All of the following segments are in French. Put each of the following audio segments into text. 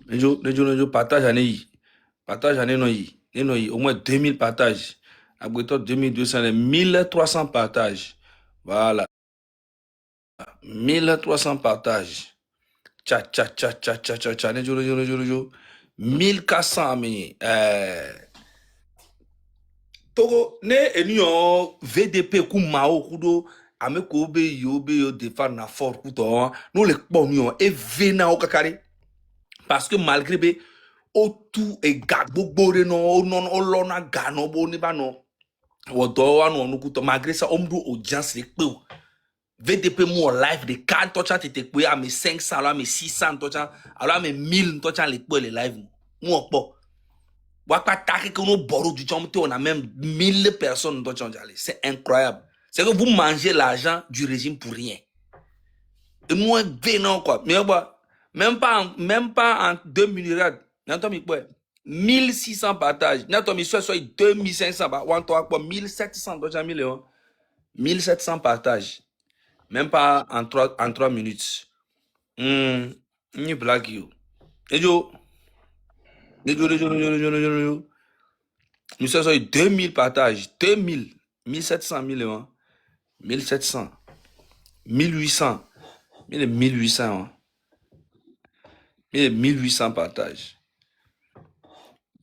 Les partage année. Partage année non, au moins 2000 partages. Après 2200, 1300 partages. Voilà. 1300 partages. Tcha, tcha, tcha, tcha, tcha, tcha, tcha, 1400 ameni. Togo, ne enyo VDP ku mao kudo, ame ko be yo defa na fort kuto, nous le pognon, et vena o kakari. Parce que malgré be, o tout e gagbo bore no, o non, o lona gano bo ni ba no. Wodo wa no kuto, malgré ça, omdu audience le peu. VDP mo live de 4 tocha te kwe à mes 500 alors mes 600 tocha alors mes 1000 tocha les kwe les live mo po wa pas taquer que nous borou du temps on a même 1000 personnes tocha c'est incroyable, c'est que vous mangez l'argent du régime pour rien et moi vénant quoi mais bah, même pas en 2 minutes n'entends mi quoi 1600 partages n'entends mi soit 2500 bah on toi quoi 1700 tocha 1700 partages. Même pas en 3 minutes. Ni blague yo. Et yo. Nous sommes 2000 partages. 2000. 1700 millions. 1700. 1800. 1800. 1800 partages.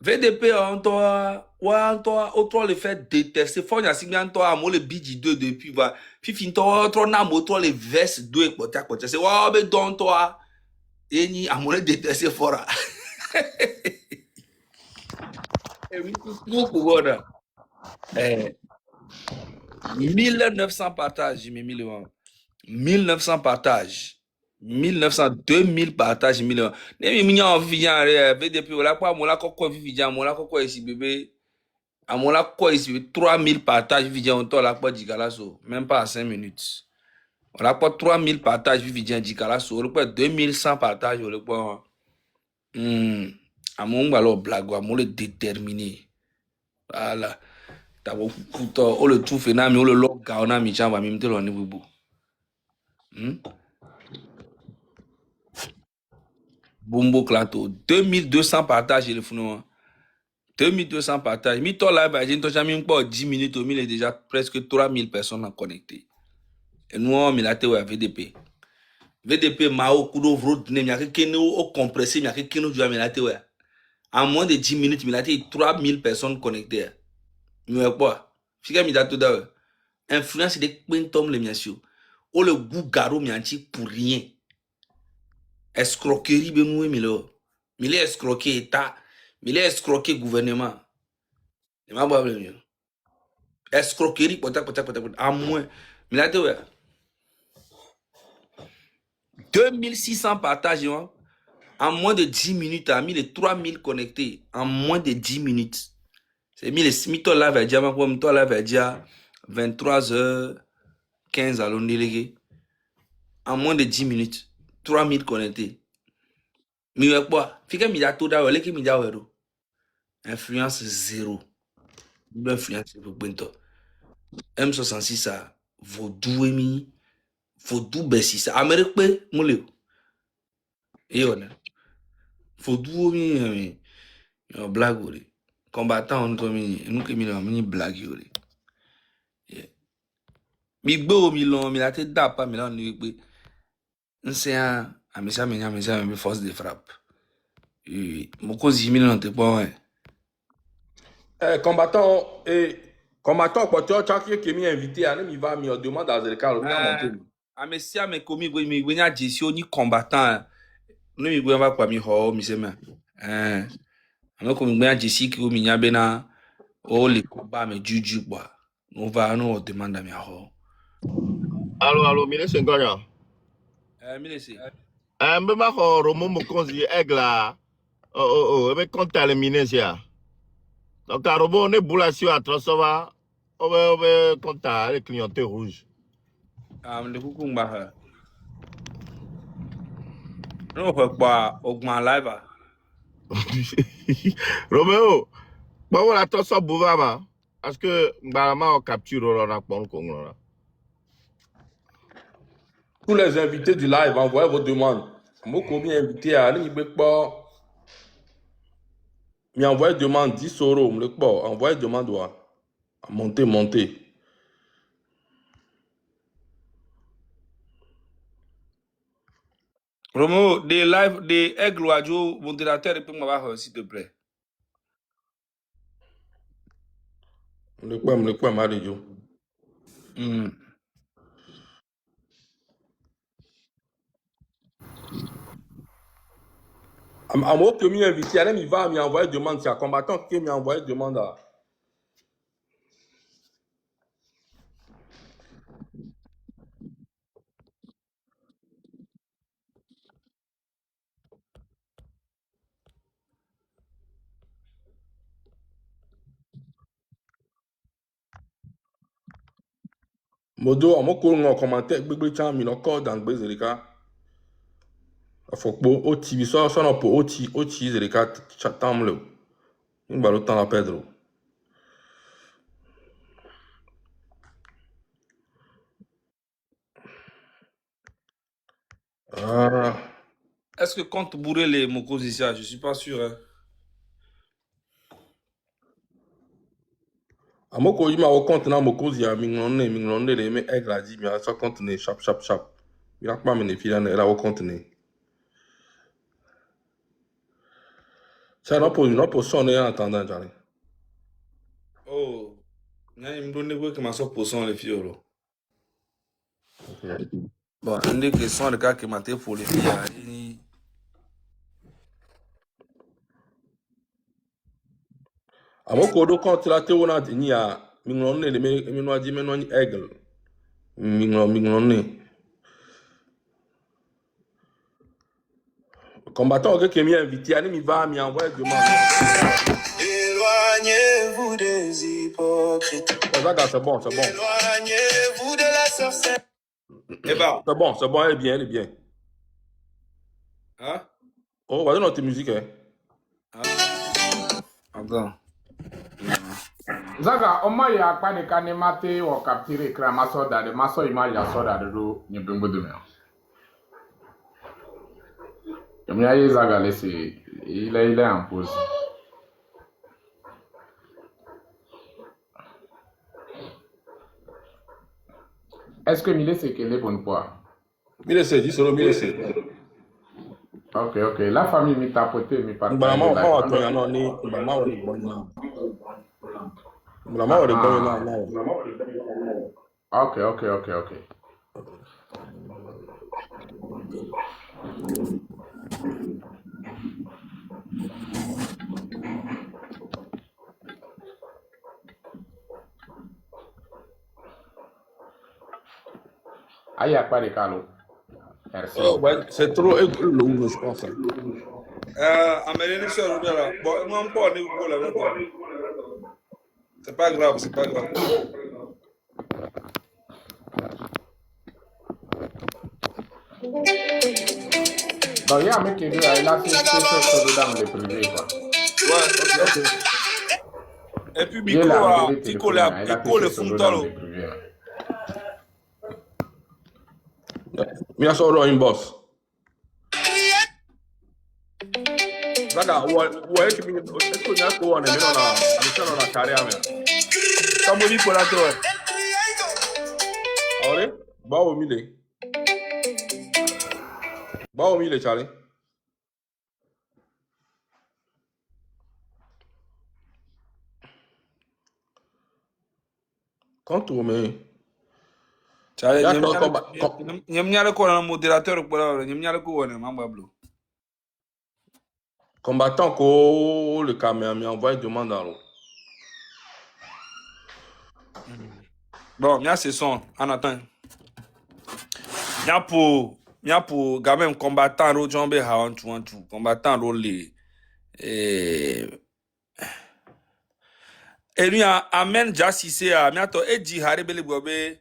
VDP en toi. Ouais, en toi. Autre le fait détester. Faut y assigner en toi. Moi le bidji 2 depuis. Fifi toi. Autre n'a moi les vestes 2 et côté. C'est ouais, mais dans toi. Et ni à mon détester fort. Voilà. 1900 partages, j'ai mis 1900 partages. 1900, 2000 partages, 1000. Mais mignon, vivant, VDP, voilà quoi, moi, là, quoi, vivant, moi, là, quoi, ici, bébé. À moi, là, quoi, ici, 3000 partages, vivant, on là, quoi, d'Igalasso. Même pas à 5 minutes. Voilà quoi, 3000 partages, vivant, d'Igalasso. On quoi, 2100 partages, on quoi. À mon, alors, blague, à mon, le déterminé. Voilà. Tabo kuto o le tout fait na mi o le log ga na mi chamba mi mte lo ni bubu. Bumbo clato 2200 partages le founo. 2200 partages. Mi to live a gente já mi mpo 10 minutes mi est déjà presque 3000 personnes connectées. Et nous on mi la te wa VDP. VDP ma o kudo road ne mi akene o compressé mi akene jo mi la te wa. En moins de 10 minutes mi la te 3000 personnes connectées. Mi wa quoi? Figa mi da tout da. Influence de quintom le miasio. O le goût garo mi anti pour rien. Escroquerie benoué milo. Mille escroquer état. Mille escroquer gouvernement. Et ma boîte mieux. Escroquerie potac. À moins. Mais là, 2600 partages. En moins de 10 minutes, à 3000 connectés. En moins de 10 minutes. C'est 1000 là, va dire, toi là, va dire 23h15 à l'ondélégué. En moins de 10 minutes. 3000 connectés. Mais quoi? Fique mi da tout da wele ki mi da wero. Influence zéro. Influence pour bento. M66 ça vaudou mi vaudou bessi ça Amérique pe mole. Et on vaudou mi yo blague ori. Combattant on to mi nous que mi blague ori. Mi gbo mi lon mi la te da pa mi la ni pe. Nse amisa mi force de frappe. Mon cause mi non te bon. Combattant, quoi, tu as qui m'y invité, il va me demander à Zerka, Amesia me komi mi gwenya jesio ni combattant. No mi gwen va kwa mi ho mi se me. Ame komi gwenya jesi ki o mi nya bena o le combat me juju kwa. No va no demanda mi ho. Allô, ministre Ngonya. Mi le se. Mbe ma ko Romo Mokonzi egla. Ebe konta le ministre. Donc à Robo ne boula sur à Trosova. Obe konta le clientèle rouge. Le kuku mba ha. No kwa ogman live. Romeo. Ba wala Troso bouva ba. Parce que Mbarama on capture la pon Congo. Tous les invités du live, envoyez vos demandes. Moi, combien invité à aller, pas Mais envoyé demande 10 euros, me le pas. Envoyé demande à monter. Romo, des live, des aigles ou modérateur, et puis m'avoir, s'il te plaît. Me le pas, Mario. À moi que m'y invité, il va m'envoyer demande. C'est un combattant qui m'a envoyé demande à. Modo, à moi qu'on a commenté, bébé chan, mi no code dans bébé zerika. Faut que au TV, ça n'a pas au TV zerika, chatam le. Il va le temps à perdre. Ah. Est-ce que compte bourrer les mokos ici? Je suis pas sûr. Hein. À moi qu'on y m'a au compte dans mon cause, il y a minglonné, les mecs aigles a dit, mais ça continue, chap. Il a pas mené filan, elle a au contenu. Ça n'a pas sonné en attendant, j'arrive. Oh, il me donne quoi que ma soeur poisson les filles. Bon, une des questions de cas qui m'a été pour les filles. À moi qu'on compte la théorie, il y a minglonné, les mecs, minglonné aigle. Minglonné. Combattant qui m'a invité, il va m'envoyer demande. Éloignez-vous des hypocrites. C'est bon. Éloignez-vous de la sorcellerie. Eh ben. C'est bon, elle est bien. Hein? Oh, va donner notre musique, hein. Attends. Zaga, oma ya akpa de ka ne mate o capture kra maso da de maso ima ya so da de do ni bembo de me. Yemi aye Zaga lesi il est en pause. Est-ce que Mile c'est qu'elle est bonne quoi? Mille c'est 10 euros, mille c'est. Ok. La famille mi tapoté mi partage. Maman, non, ni maman on est bon là. Maman on est bon là. Ok. Aïe, pas de calo. Merci. Oh, ouais, c'est trop lourd, je pense. Amélie, soeur, là. Bon, moi, encore, on est pour la vente. C'est pas grave. Donc, il y a un mec qui dit, il a fait ce dans le privé, quoi. Ouais, ok. Et puis, Pico, le fond Mais il y a une boss. Zaga, ouais, est-ce que tu as quoi on est dans la carrière, mais. Somebody pour la tour. Allez, bah au milieu. Charlie. Quand tu mets. Nyamnyale ko na modérateur ko la nyamnyale ko wona mambablo. Combattant ko le caméra m'a envoyé demande dans l'eau. Bon, mia c'est son en attend. Mia pour gamin combattant ro jombe ha on tu combattant ro le et lui amen jasise a mia to eji harebele gobe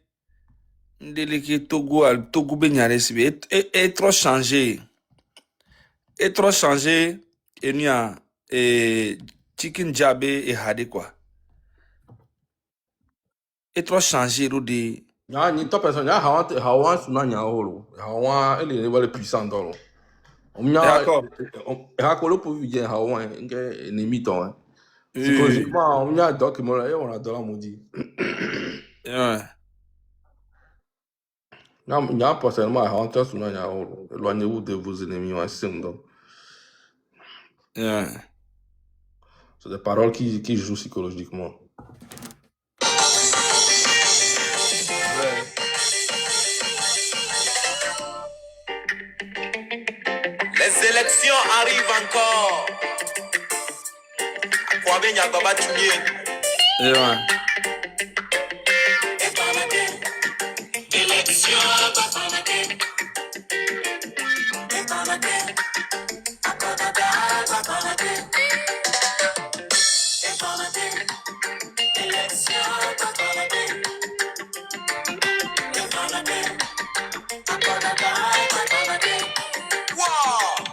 ndeleke Togo be nyare sibe est trop changé. Et trop changé et nous a chicken jabé et hade quoi. Et trop changé de Ni top personne, Hawan suna nya holo. Hawan elle est le puissant dans l'eau. On y a D'accord. Hakolo pour vivre à Hawaï, un imitant. Oui. Psychologiquement, on y a donc on a dans la maudit. Ouais. Il y a pas seulement à rentrer sur un éloignez-vous de vos ennemis, un signe. Donc, Ouais. c'est des paroles qui jouent psychologiquement. Les élections arrivent encore. Kwame Nyababa Tumye. Ouais. Wow.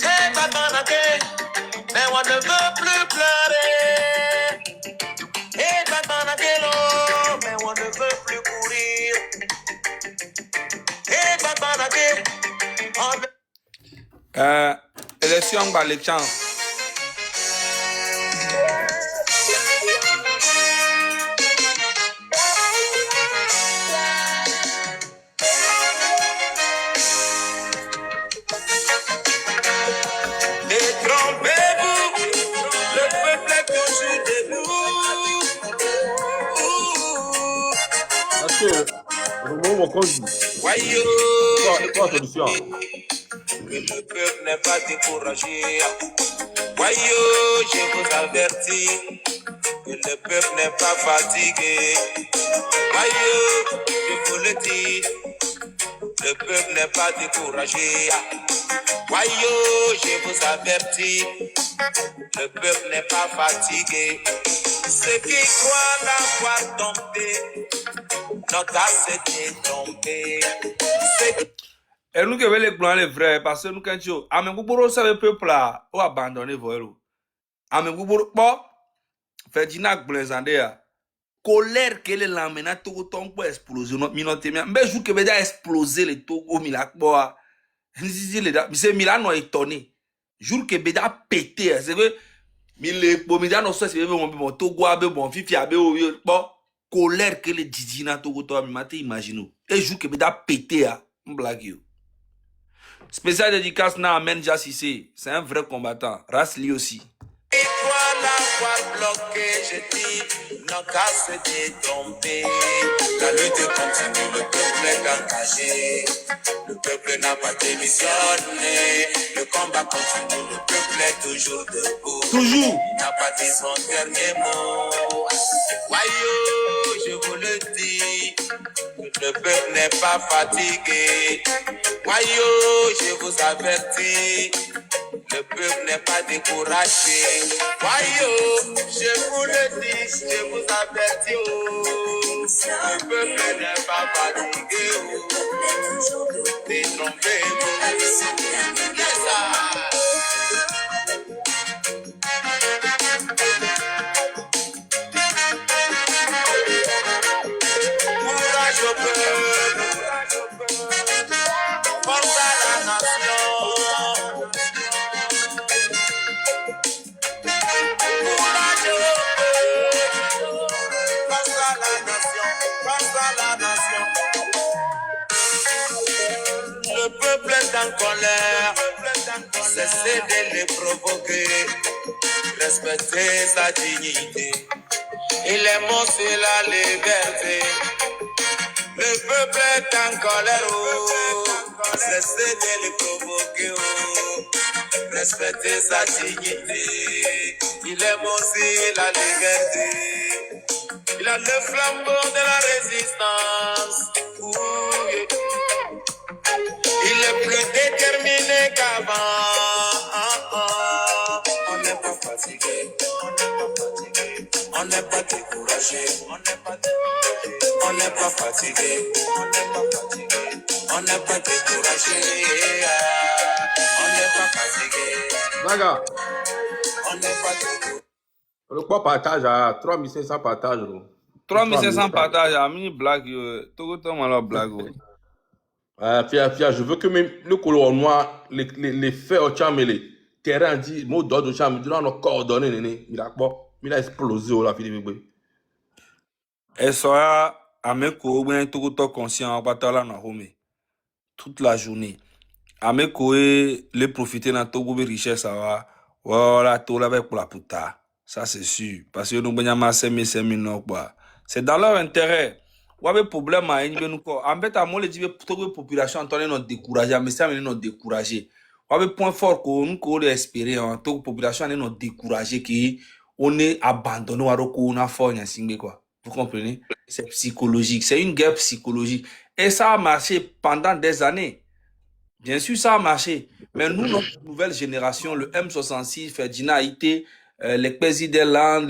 Hey, Babanake, mais on ne veut plus pleurer. Hey, Babanake, non, mais on ne veut plus courir. Hey, Babanake, on veut... Élection par les champs. Détrompez-vous, le peuple est toujours debout. Parce que, au moment où on dit, Voyons, quoi solution? que le peuple n'est pas découragé. Voyons, je vous avertis, que le peuple n'est pas fatigué. Voyons, je vous le dis, le peuple n'est pas découragé. Voyons, je vous avertis, le peuple n'est pas fatigué. Ceux qui croient l'avoir tombé, n'ont qu'à se détromper. Ceux qui... Et nous qui veulent les blancs, les vrais, parce que nous, quand tu as un goubouro, ça le peuple là, ou abandonné, voilà. A un goubouro, bon, Ferdinand Blenzandea, colère qu'elle est là, maintenant, tout temps pour exploser, notre minute, mais je que veut dire exploser les Togo, Milan, boa. C'est Milan, étonné. Jour que Beda pété, c'est que, Mille, bon, Milan, c'est bon, Togo, bon, Fifi, bon, colère que les Didina, Togo, toi, imagine. Et jour que Beda pété, on blague. Spécial dédicace na Amen Jassissé. C'est un vrai combattant. Rasli aussi. croient l'avoir bloqué, je dis, n'ont qu'à se détromper. La lutte continue, le peuple est engagé. Le peuple n'a pas démissionné. Le combat continue, le peuple est toujours debout. Toujours. Il n'a pas dit son dernier mot. Voyons, je vous le dis, que le peuple n'est pas fatigué. Voyons, je vous avertis, le peuple n'est pas découragé. Voyons, je vous le dis, je vous avertis, oh, le peuple n'est pas fatigué. Oh, détrompez-vous. Yes, sir. Courage au peuple, force à la nation. Courage au peuple, force à la nation, force à la nation. Le peuple est en colère, cessez de les provoquer, respectez sa dignité. Il est mort sur la liberté. Le peuple est en colère, oh, cessez de le provoquer, oh, respectez sa dignité. Il est mort sur la liberté. Il a le flambeau de la résistance. Ouh, yeah. Il est plus déterminé qu'avant. On n'est pas fatigué, on n'est pas fatigué, on n'est pas découragé, on n'est pas découragé, on n'est pas fatigué, on n'est pas fatigué, on n'est pas découragé, on n'est pas fatigué, Naga, on n'est pas découragé. le quoi partage à 3500 partages. 3500 partages, ami blague, tout le temps, alors blague. Fia, je veux que même le color noir, les faits au champ, mais les terrains dit, mot d'ordre au champ, durant nos coordonnées, il a explosé, là, Philippe. Et ça, ameko, ben, tout le temps conscient, on va t'en là, toute la journée. Ameko, les profiter dans tout le richesse, ça va. Voilà, tout là pour la puta. Ça, c'est sûr. Parce que nous, ben, c'est dans leur intérêt. Ou avez problème à en fait, à moi, les population, entendez nous décourager, mais ça, nous décourager. Ou avez point fort qu'on nous espérer, en tant que population, nous décourager, qu'on est abandonné, on a fort, quoi. Vous comprenez? C'est psychologique. C'est une guerre psychologique. Et ça a marché pendant des années. Bien sûr, ça a marché. Mais nous, notre nouvelle génération, le M66, Ferdinand Haïté, les présidents,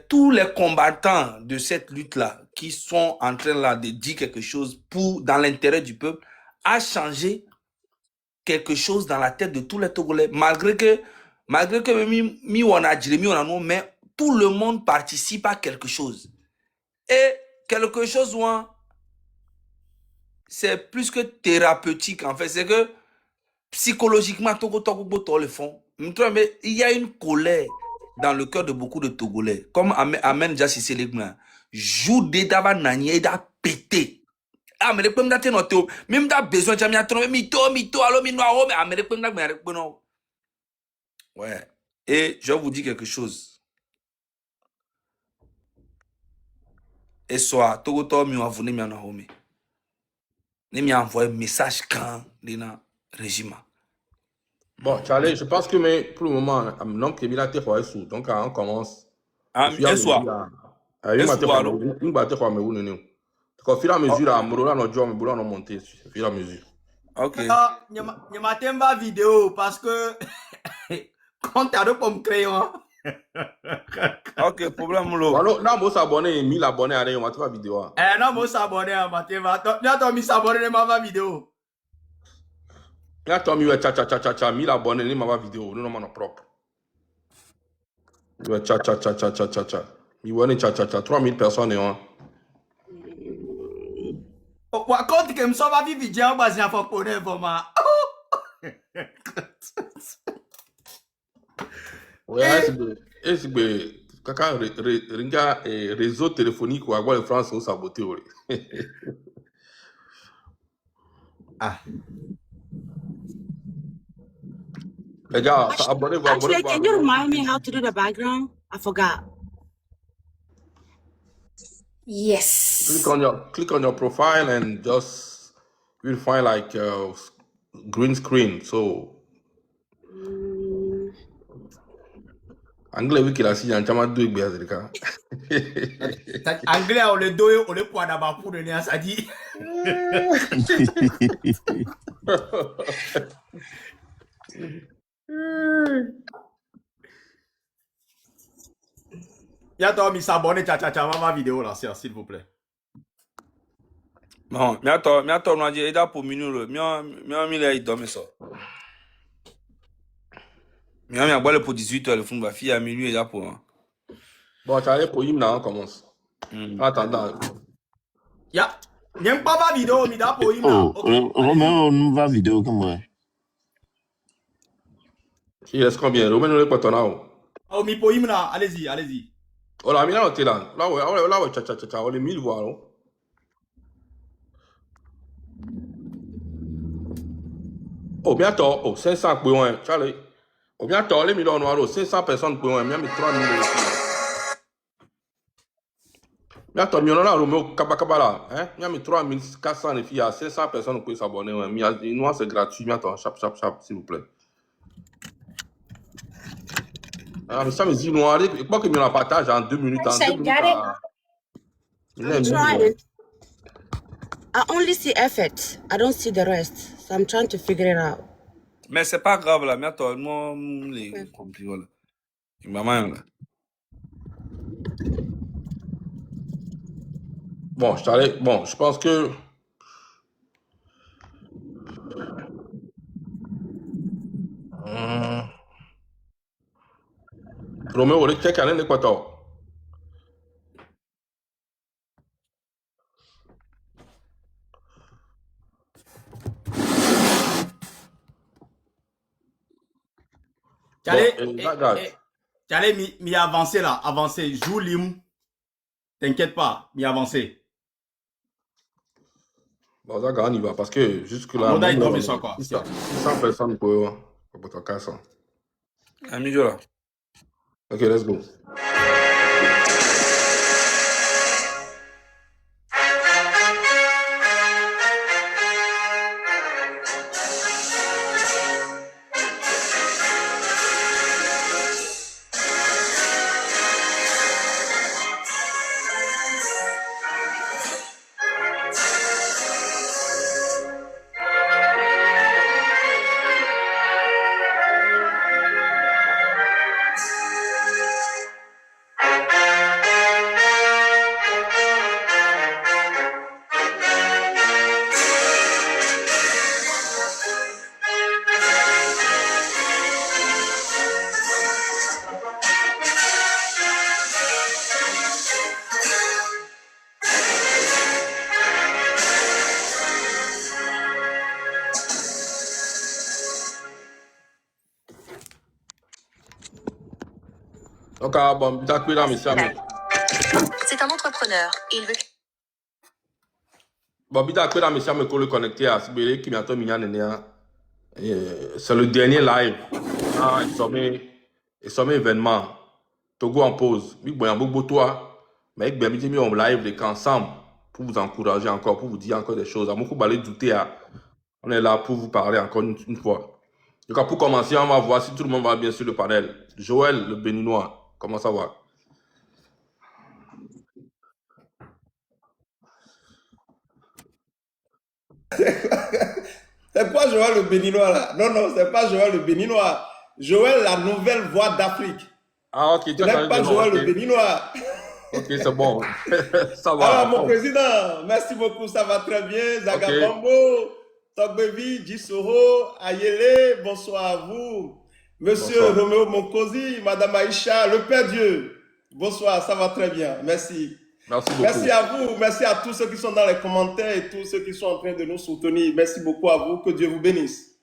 tous les combattants de cette lutte-là, qui sont en train là, de dire quelque chose dans l'intérêt du peuple, a changé quelque chose dans la tête de tous les Togolais. Malgré que mais tout le monde participe à quelque chose. Et quelque chose, c'est plus que thérapeutique, en fait. C'est que psychologiquement, il y a une colère dans le cœur de beaucoup de Togolais. Comme Amen Jassissé Legna. Joue d'Edava Nani et d'a pété. Ah, mais les pommes d'attendre notre même d'as besoin de jamais attendre mito, alors mi noir, mais les pommes d'attendre. Ouais. Et je vais vous dire quelque chose. Et soit, Togo mi wa venu mi en home. Ni mi envoyé message quand dans régime. Bon, Charlie, je pense que mais, pour le moment, non, que Mila te fait sous. Donc, on commence. Et soit. Une batte quoi, mais où nous. Au fur et à mesure, à Morola, nos jobs, mais nous monter. Au fur et à mesure. Ok. Je m'attends pas vidéo parce que quand t'as de pommes crayon. Ok, problème là. Alors, là, moi, s'abonner, 1000 abonnés à rien, on va faire vidéo. Non, moi, s'abonner à ma télé. T'as mis s'abonner à ma vidéo. Là, Tommy, 1000 abonnés, ma vidéo, nous, non, propre. Il y a 3000 personnes, hein. Quand tu me sauves à vivre, j'ai un bazin à faire connaître vraiment. Ouais, c'est que kaka ringa réseau téléphonique ou avoir le France au saboté. Ah. Les gars, abonnez-vous. Actually, can you remind me how to do the background? I forgot. Yes. Click on your profile and just you'll find like green screen. So anglais wiki la si en chama deux bières cas. Anglais on le deux on le poids d'abord pour donner à ça dit. Y'a toi mis s'abonner ma vidéo là s'il vous plaît. Bon, mais attends, on a dit, il pour minute, mais il dormi ça. Mais on a boire pour 18h, le fond va fier à minuit, il pour. Bon, tu allais pour hymne là, on commence. Attends. Y'a pas ma vidéo, mais d'abord pour hymne là. Romain, on va vidéo comme moi. Il reste combien? Romain, nous pas ton là. Oh, mais pour hymne là, allez-y. Oh là, là, t'es là. Là, ouais, on les 1000 voix là. Oh, bientôt, 500 points, Charlie. Oh, bientôt, les millions noirs, 500 personnes points, même 3000. Bientôt, millions là, Romeo Kabakabala, hein, même 3400 les filles, 500 personnes qui s'abonner, mais noir c'est gratuit, bientôt, chap, s'il vous plaît. Ah, mais ça me dit noir, il faut que je la partage en 2 minutes. I'm trying. I only see effort. I don't see the rest. So I'm trying to figure it out. Mais c'est pas grave là, mais attends, moi, les compris, voilà. Maman, là. Bon, je pense que. Roméo, on est check à l'Équateur. Bon, Zagat. Tu allais m'y avancer là, avancer. Joue Lim. T'inquiète pas, m'y avancer. Bon, Zagat, on y va parce que jusque-là, On a une dame quoi. 600 personnes pour ton ça. Amigo là. Ok, let's go. Donc, bon, c'est un entrepreneur et il veut... Bon, me connecté à Sibélé qui m'attend c'est le dernier live. Il sommet événement. Togo en pause. Mais on live les ensemble pour vous encourager encore, pour vous dire encore des choses. À mon coup, douter. On est là pour vous parler encore une fois. Donc, pour commencer, on va voir si tout le monde va bien sur le panel. Joël, le Béninois, comment ça va? C'est quoi Joël le Béninois là? Non, non, c'est pas Joël le Béninois. Joël, la nouvelle voix d'Afrique. Ah, ok. Tu n'es pas Joël le Béninois. Ok, c'est bon. Ça va. Alors, mon président, merci beaucoup, ça va très bien. Zagabambo, Togbevi, Jisoro, Ayele, bonsoir à vous. Monsieur Bonsoir. Roméo Monkosi, Madame Aïcha, le Père Dieu. Bonsoir, ça va très bien. Merci. Merci beaucoup. Merci à vous, merci à tous ceux qui sont dans les commentaires et tous ceux qui sont en train de nous soutenir. Merci beaucoup à vous, que Dieu vous bénisse.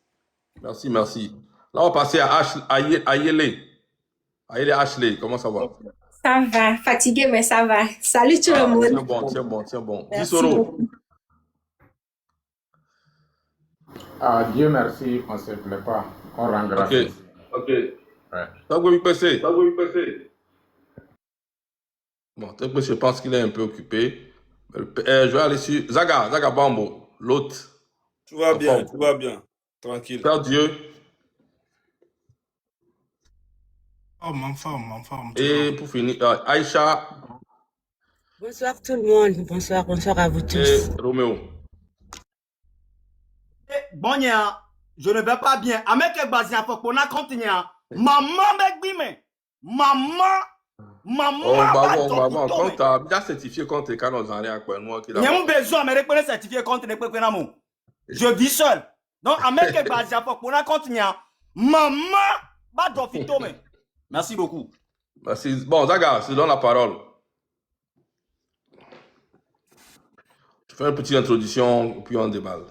Merci, merci. Là, on va passer à Ayele. Ayele Ashley, comment ça va? Ça va. Fatigué, mais ça va. Salut tout le monde. Tiens bon. Merci Disoro. beaucoup. Dieu merci, on ne se plaît pas. On rend grâce. Ok. Ouais. Ça va passer. Bon, je pense qu'il est un peu occupé. Je vais aller sur Zaga Bambo, l'autre. Tout va bien. Tranquille. Père Dieu. Oh, mon femme. Et pour finir, Aïcha Bonsoir tout le monde. Bonsoir à vous tous. et Roméo. Bon, je ne vais pas bien. Avec les bases, il faut qu'on a continué. Maman, maman. Quand tu as bien certifié contre les canons en l'air, quoi, nous, Il y a un besoin, mais reconnaître certifié contre les prénoms. Je vis seul. Donc, avec les bases, il faut qu'on a continué. Maman, pas d'ofito, mais. Merci beaucoup. Merci. Bon, Zaga, je te donne la parole. Je fais une petite introduction, puis on déballe.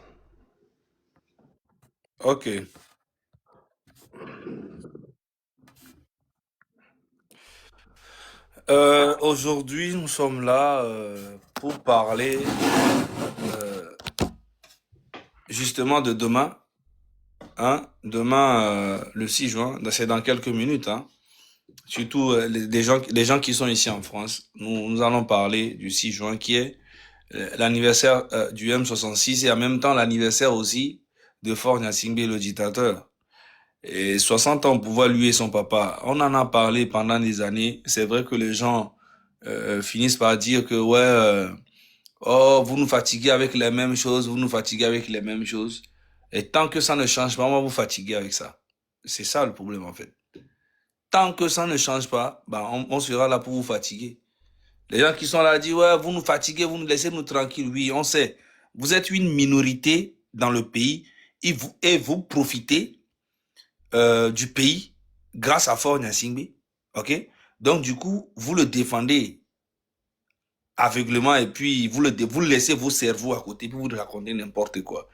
Ok. Aujourd'hui, nous sommes là pour parler justement de demain. Hein? Demain, le 6 juin, c'est dans quelques minutes. Hein? Surtout les gens qui sont ici en France. Nous allons parler du 6 juin qui est l'anniversaire du M66 et en même temps l'anniversaire aussi de Faure Gnassingbé, le dictateur. Et 60 ans au pouvoir, lui et son papa. On en a parlé pendant des années. C'est vrai que les gens finissent par dire que vous nous fatiguez avec les mêmes choses, Et tant que ça ne change pas, on va vous fatiguer avec ça. C'est ça le problème en fait. Tant que ça ne change pas, on sera là pour vous fatiguer. Les gens qui sont là disent, vous nous fatiguez, vous nous laissez nous tranquilles. Oui, on sait. Vous êtes une minorité dans le pays et vous profitez du pays grâce à Faure Gnassingbé. Ok? Donc, du coup, vous le défendez aveuglement et puis vous laissez vos cerveaux à côté puis vous racontez n'importe quoi.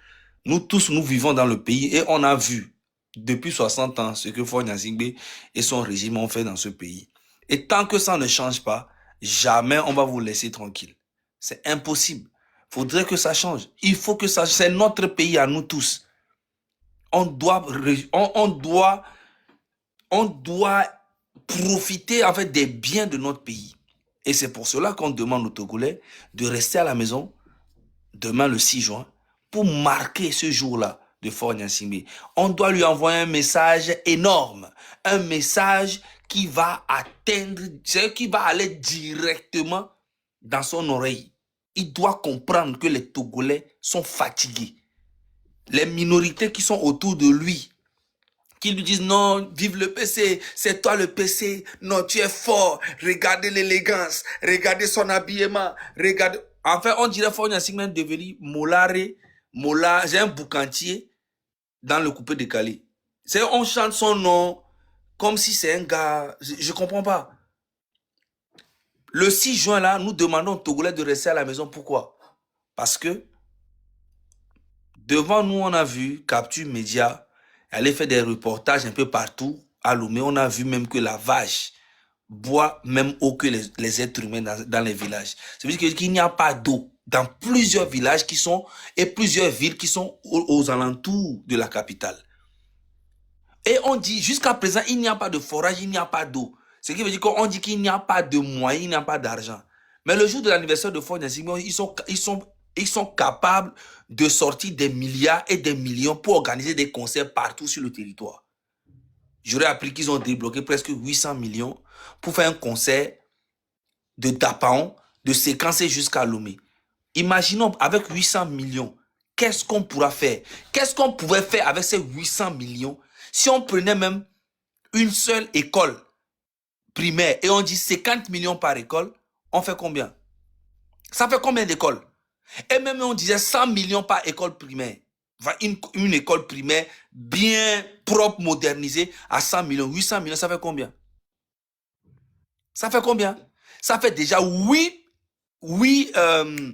Nous tous, nous vivons dans le pays et on a vu depuis 60 ans ce que Faure Gnassingbé et son régime ont fait dans ce pays. Et tant que ça ne change pas, jamais on va vous laisser tranquille. C'est impossible. Faudrait que ça change. Il faut que ça change. C'est notre pays à nous tous. On doit profiter en fait des biens de notre pays. Et c'est pour cela qu'on demande aux Togolais de rester à la maison demain le 6 juin pour marquer ce jour-là de Faure Gnassingbé. On doit lui envoyer un message énorme, un message qui va atteindre, qui va aller directement dans son oreille. Il doit comprendre que les Togolais sont fatigués. Les minorités qui sont autour de lui, qui lui disent non, vive le PC, c'est toi le PC, non, tu es fort, regardez l'élégance, regardez son habillement, regardez. Enfin, on dirait Faure Gnassingbé devenu Mola, j'ai un boucantier dans le coupé décalé. On chante son nom comme si c'est un gars, je comprends pas. Le 6 juin là, nous demandons aux Togolais de rester à la maison. Pourquoi? Parce que devant nous, on a vu Capture Média aller faire des reportages un peu partout à Lomé. On a vu même que la vache boit même eau que les êtres humains dans les villages. Ça veut dire qu'il n'y a pas d'eau dans plusieurs villages et plusieurs villes qui sont aux alentours de la capitale. Et on dit, jusqu'à présent, il n'y a pas de forage, il n'y a pas d'eau. Ce qui veut dire qu'on dit qu'il n'y a pas de moyens, il n'y a pas d'argent. Mais le jour de l'anniversaire de Faure Gnassingbé, ils sont capables de sortir des milliards et des millions pour organiser des concerts partout sur le territoire. J'aurais appris qu'ils ont débloqué presque 800 millions pour faire un concert de Dapaon, de séquencer jusqu'à Lomé. Imaginons avec 800 millions, qu'est-ce qu'on pourra faire? Qu'est-ce qu'on pouvait faire avec ces 800 millions si on prenait même une seule école primaire et on dit 50 millions par école, on fait combien? Ça fait combien d'écoles? Et même on disait 100 millions par école primaire. Une école primaire bien propre, modernisée à 100 millions. 800 millions, ça fait combien? Ça fait combien? Ça fait déjà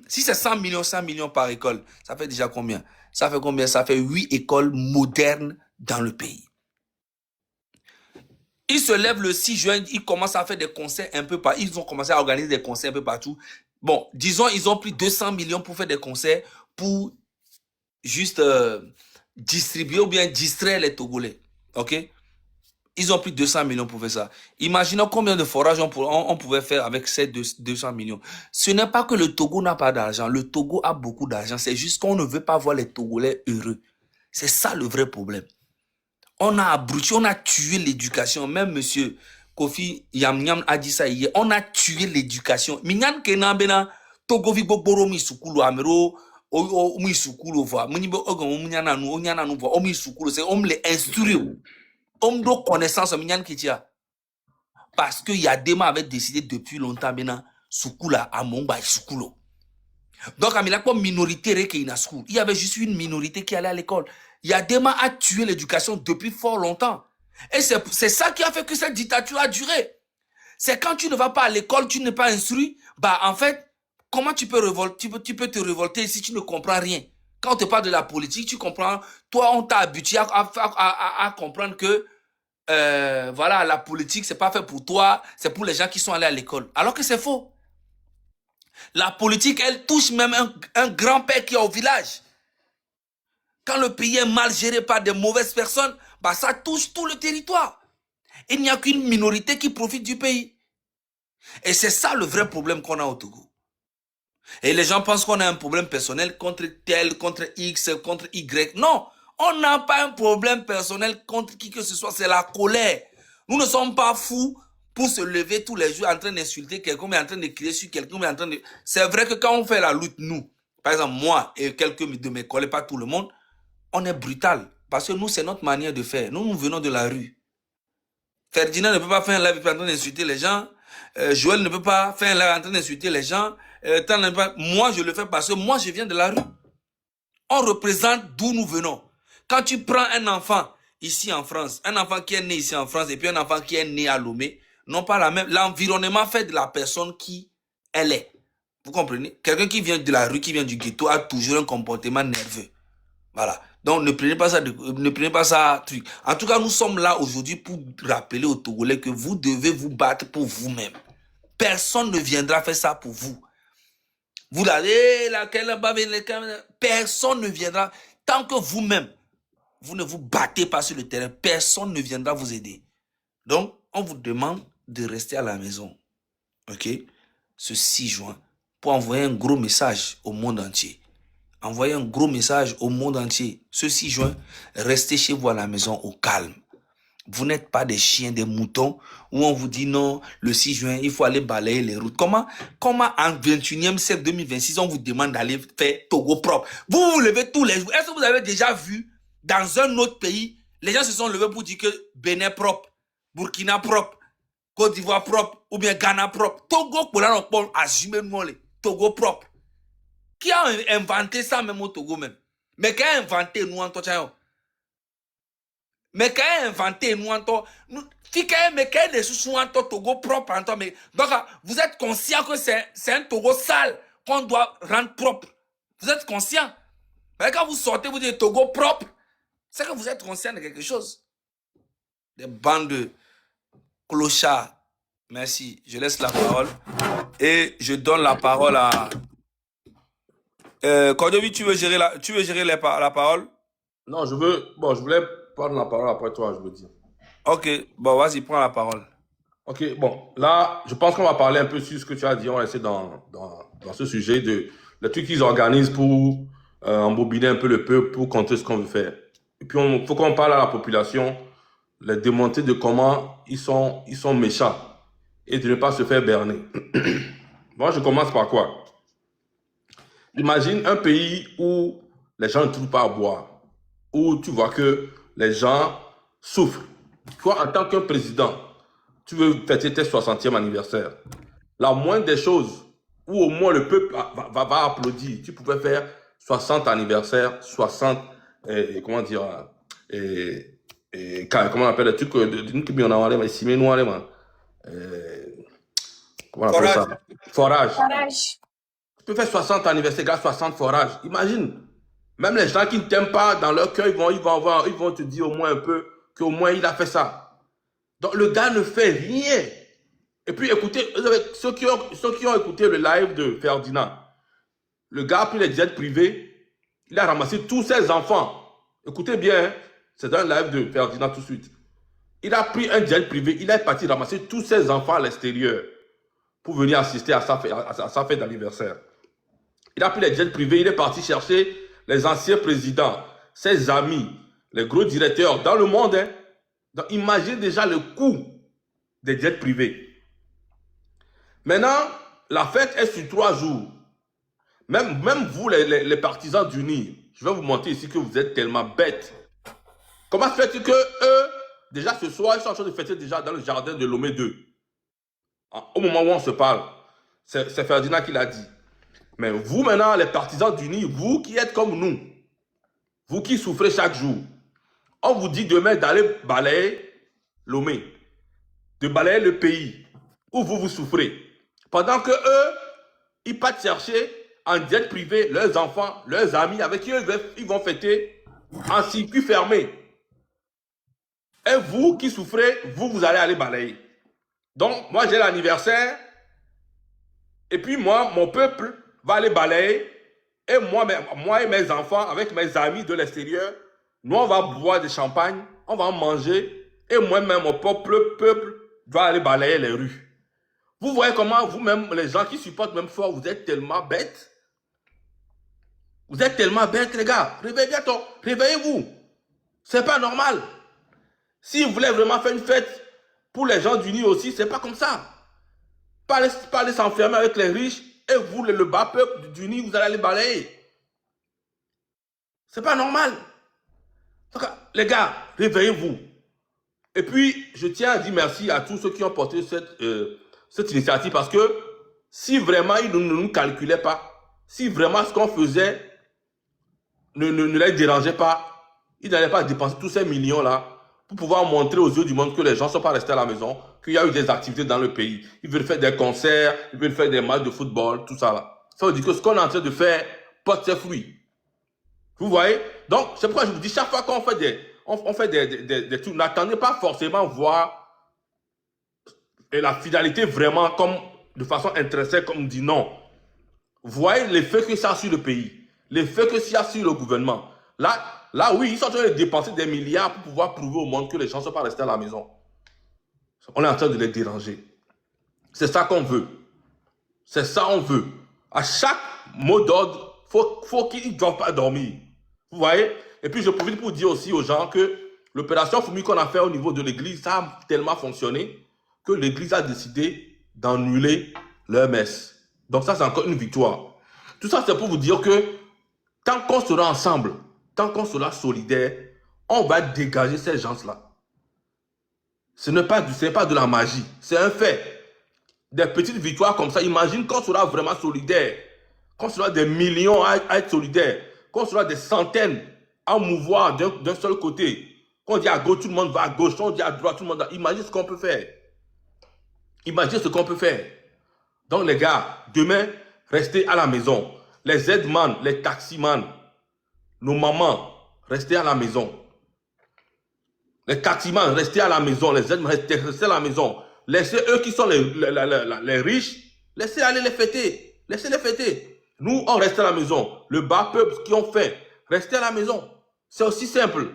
si c'est 100 millions par école, ça fait déjà combien? Ça fait combien? Ça fait 8 écoles modernes dans le pays. Ils se lèvent le 6 juin, ils commencent à faire des concerts un peu partout. Ils ont commencé à organiser des concerts un peu partout. Bon, disons, ils ont pris 200 millions pour faire des concerts, pour juste distribuer ou bien distraire les Togolais. Ok? Ils ont pris 200 millions pour faire ça. Imaginons combien de forages on pouvait faire avec ces 200 millions. Ce n'est pas que le Togo n'a pas d'argent. Le Togo a beaucoup d'argent. C'est juste qu'on ne veut pas voir les Togolais heureux. C'est ça le vrai problème. On a abruti, on a tué l'éducation. Même monsieur Kofi Yamnyam a dit ça hier. On a tué l'éducation. Minyan kenabena Togo vi gboro mi sukulu amero o mi sukulu va. Munibo ogon munyana nu va. O mi sukulu c'est on les instruire. On doit connaissance minyan kitia. Parce que Yadema avait décidé depuis longtemps maintenant sukula amongba sukulu. Donc il y a une minorité qui est dans school. Il y avait juste une minorité qui allait à l'école. Yadema a tué l'éducation depuis fort longtemps. Et c'est ça qui a fait que cette dictature a duré. C'est quand tu ne vas pas à l'école, tu n'es pas instruit, bah en fait, comment tu peux tu peux te révolter si tu ne comprends rien? Quand on te parle de la politique, tu comprends, toi on t'a habitué à comprendre que voilà, la politique c'est pas fait pour toi, c'est pour les gens qui sont allés à l'école. Alors que c'est faux. La politique, elle touche même un grand-père qui est au village. Quand le pays est mal géré par des mauvaises personnes, bah ça touche tout le territoire. Il n'y a qu'une minorité qui profite du pays. Et c'est ça le vrai problème qu'on a au Togo. Et les gens pensent qu'on a un problème personnel contre tel, contre X, contre Y. Non, on n'a pas un problème personnel contre qui que ce soit, c'est la colère. Nous ne sommes pas fous pour se lever tous les jours en train d'insulter quelqu'un, mais en train de crier sur quelqu'un, mais en train de... C'est vrai que quand on fait la lutte, nous, par exemple moi et quelques de mes collègues, pas tout le monde, on est brutal. Parce que nous, c'est notre manière de faire. Nous venons de la rue. Ferdinand ne peut pas faire un live en train d'insulter les gens. Joël ne peut pas faire un live en train d'insulter les gens. Moi, je le fais parce que moi, je viens de la rue. On représente d'où nous venons. Quand tu prends un enfant ici en France, un enfant qui est né ici en France et puis un enfant qui est né à Lomé, non pas la même. L'environnement fait de la personne qui elle est. Vous comprenez? Quelqu'un qui vient de la rue, qui vient du ghetto, a toujours un comportement nerveux. Voilà. Donc, ne prenez pas ça truc. En tout cas, nous sommes là aujourd'hui pour rappeler aux Togolais que vous devez vous battre pour vous-même. Personne ne viendra faire ça pour vous. Vous allez, personne ne viendra. Tant que vous-même, vous ne vous battez pas sur le terrain, personne ne viendra vous aider. Donc, on vous demande de rester à la maison. OK? Ce 6 juin, pour envoyer un gros message au monde entier. Envoyez un gros message au monde entier. Ce 6 juin, restez chez vous à la maison au calme. Vous n'êtes pas des chiens, des moutons, où on vous dit non, le 6 juin, il faut aller balayer les routes. Comment en 21e siècle 2026, on vous demande d'aller faire Togo propre? Vous vous levez tous les jours. Est-ce que vous avez déjà vu, dans un autre pays, les gens se sont levés pour dire que Bénin propre, Burkina propre, Côte d'Ivoire propre, ou bien Ghana propre. Togo, pour la assumer Togo propre. Qui a inventé ça même au Togo même? Mais qui a inventé nous en Togo? Mais qui a inventé nous en Togo? Mais qui a des sous en Togo propre en Togo? Donc, vous êtes conscient que c'est un Togo sale qu'on doit rendre propre. Vous êtes conscient? Mais quand vous sortez, vous dites Togo propre, c'est que vous êtes conscient de quelque chose. Des bandes de clochards. Merci. Je laisse la parole. Et je donne la parole à... Cordovi, tu veux gérer la parole? Non, je voulais prendre la parole après toi, je veux dire. Ok, bon, vas-y, prends la parole. Ok, bon, là, je pense qu'on va parler un peu sur ce que tu as dit. On va rester dans ce sujet de le truc qu'ils organisent pour embobiner un peu le peuple, pour contrer ce qu'on veut faire. Et puis, il faut qu'on parle à la population, les démonter de comment ils sont méchants et de ne pas se faire berner. Moi, je commence par quoi? Imagine un pays où les gens ne trouvent pas à boire, où tu vois que les gens souffrent. Toi, en tant qu'un président, tu veux fêter tes 60e anniversaire. La moindre des choses, où au moins le peuple va applaudir, tu pouvais faire 60 anniversaires, 60, comment dire, comment on appelle le truc, comment on appelle ça? Forage. Tu peux faire 60 anniversaires, 60 forages. Imagine, même les gens qui ne t'aiment pas, dans leur cœur, ils vont te dire au moins un peu qu'au moins il a fait ça. Donc le gars ne fait rien. Et puis écoutez, ceux qui ont écouté le live de Ferdinand, le gars a pris les jets privés, il a ramassé tous ses enfants. Écoutez bien, hein, c'est un live de Ferdinand tout de suite. Il a pris un jet privé, il est parti ramasser tous ses enfants à l'extérieur pour venir assister à sa fête d'anniversaire. Il a pris les jets privés, il est parti chercher les anciens présidents, ses amis, les gros directeurs dans le monde. Hein. Donc, imaginez déjà le coût des jets privés. Maintenant, la fête est sur 3 jours. Même vous, les partisans d'Uni, je vais vous montrer ici que vous êtes tellement bêtes. Comment se fait-il que eux, déjà ce soir, ils sont en train de fêter déjà dans le jardin de Lomé 2. Au moment où on se parle, c'est Ferdinand qui l'a dit. Mais vous maintenant, les partisans d'Uni, vous qui êtes comme nous, vous qui souffrez chaque jour, on vous dit demain d'aller balayer Lomé, de balayer le pays où vous souffrez. Pendant que eux, ils partent chercher en jet privé leurs enfants, leurs amis avec qui ils vont fêter en circuit fermé. Et vous qui souffrez, vous allez aller balayer. Donc, moi j'ai l'anniversaire et puis moi, mon peuple va aller balayer et moi et mes enfants, avec mes amis de l'extérieur, nous on va boire du champagne, on va manger et moi-même, mon peuple doit aller balayer les rues. Vous voyez comment vous-même, les gens qui supportent même fort, vous êtes tellement bêtes. Vous êtes tellement bêtes, les gars. Réveillez-vous. C'est pas normal. Si vous voulez vraiment faire une fête pour les gens d'Uni aussi, c'est pas comme ça. Pas aller s'enfermer avec les riches et vous, le bas peuple d'Uni, vous allez aller balayer. C'est pas normal. Donc, les gars, réveillez-vous. Et puis, je tiens à dire merci à tous ceux qui ont porté cette initiative parce que si vraiment ils ne nous calculaient pas, si vraiment ce qu'on faisait ne les dérangeait pas, ils n'allaient pas dépenser tous ces millions-là pour pouvoir montrer aux yeux du monde que les gens ne sont pas restés à la maison, qu'il y a eu des activités dans le pays. Ils veulent faire des concerts, ils veulent faire des matchs de football, tout ça là. Ça veut dire que ce qu'on est en train de faire porte ses fruits. Vous voyez? Donc, c'est pourquoi je vous dis, chaque fois qu'on fait on fait des trucs, n'attendez pas forcément voir la finalité vraiment comme de façon intrinsèque, comme on dit non. Voyez l'effet que ça a sur le pays, l'effet que ça a sur le gouvernement. Là, oui, ils sont en train de dépenser des milliards pour pouvoir prouver au monde que les gens ne sont pas restés à la maison. On est en train de les déranger. C'est ça qu'on veut. C'est ça qu'on veut. À chaque mot d'ordre, faut qu'ils ne doivent pas dormir. Vous voyez? Et puis, je profite pour dire aussi aux gens que l'opération Fourmi qu'on a fait au niveau de l'église, ça a tellement fonctionné que l'église a décidé d'annuler leur messe. Donc ça, c'est encore une victoire. Tout ça, c'est pour vous dire que tant qu'on sera ensemble, tant qu'on sera solidaire, on va dégager ces gens-là. Ce n'est pas de la magie, c'est un fait. Des petites victoires comme ça, imagine qu'on sera vraiment solidaire, qu'on sera des millions à être solidaires, qu'on sera des centaines à mouvoir d'un seul côté. Qu'on dit à gauche, tout le monde va à gauche, on dit à droite, tout le monde va... Imagine ce qu'on peut faire. Imaginez ce qu'on peut faire. Donc les gars, demain, restez à la maison. Les aide-man, les taximans, nos mamans, restez à la maison. Les taximans, restez à la maison. Les aide-man, restez à la maison. Laissez eux qui sont les riches, laissez aller les fêter. Laissez-les fêter. Nous, on reste à la maison. Le bas peuple qui ont fait, restez à la maison. C'est aussi simple.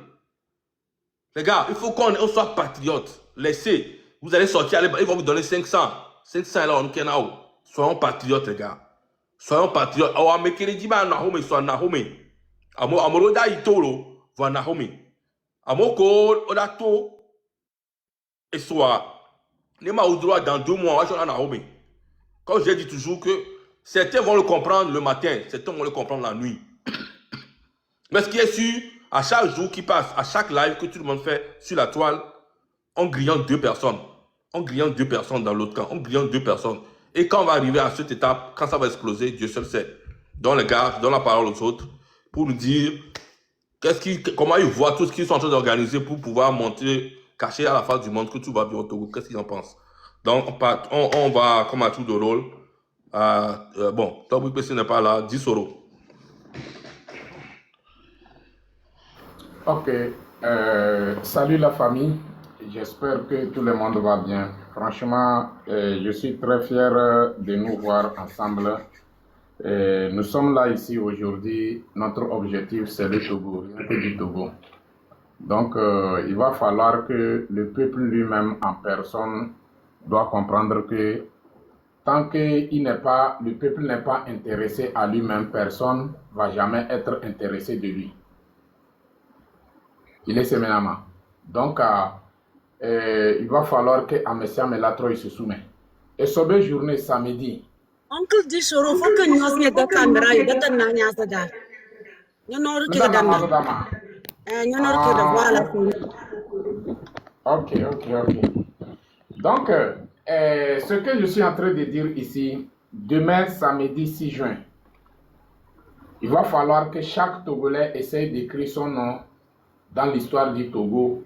Les gars, il faut qu'on soit patriotes. Laissez. Vous allez sortir, ils vont vous donner 500. 500 là, on est là. Soyons patriotes, les gars. Soyons patriotes. Awa mekele di ba Nahome, soit Nahome. Amoro da itolo, voit Nahome. Amoko odato, et soit, nema au droit dans 2 mois, on va Nahome. Comme j'ai dit toujours que certains vont le comprendre le matin, certains vont le comprendre la nuit. Mais ce qui est sûr, à chaque jour qui passe, à chaque live que tout le monde fait sur la toile, on grillonne 2 personnes. On grillonne 2 personnes dans l'autre camp. On grillonne 2 personnes. Et quand on va arriver à cette étape, quand ça va exploser, Dieu seul sait. Donc les gars, je donne la parole aux autres pour nous dire comment ils voient tout ce qu'ils sont en train d'organiser pour pouvoir montrer, cacher à la face du monde que tout va bien au Togo. Qu'est-ce qu'ils en pensent? Donc on va, comme à tout de rôle, bon, Togo PC n'est pas là, 10 euros. Ok, salut la famille, j'espère que tout le monde va bien. Franchement, je suis très fier de nous voir ensemble. Nous sommes là ici aujourd'hui, notre objectif c'est le Togo, rien que du Togo. Donc il va falloir que le peuple lui-même en personne doit comprendre que tant que le peuple n'est pas intéressé à lui-même, personne ne va jamais être intéressé de lui. Il est séménama. Donc, il va falloir que Amessia Melatro se soumet. Et ce belle journée samedi. Oncle Dishoro, faut que nous ayons des caméras, il y a des nanias là. Nous n'aurons que de dama. Nous n'aurons que de voir la fille. Ok. Donc, ce que je suis en train de dire ici, demain samedi 6 juin, il va falloir que chaque Togolais essaye d'écrire son nom dans l'histoire du Togo,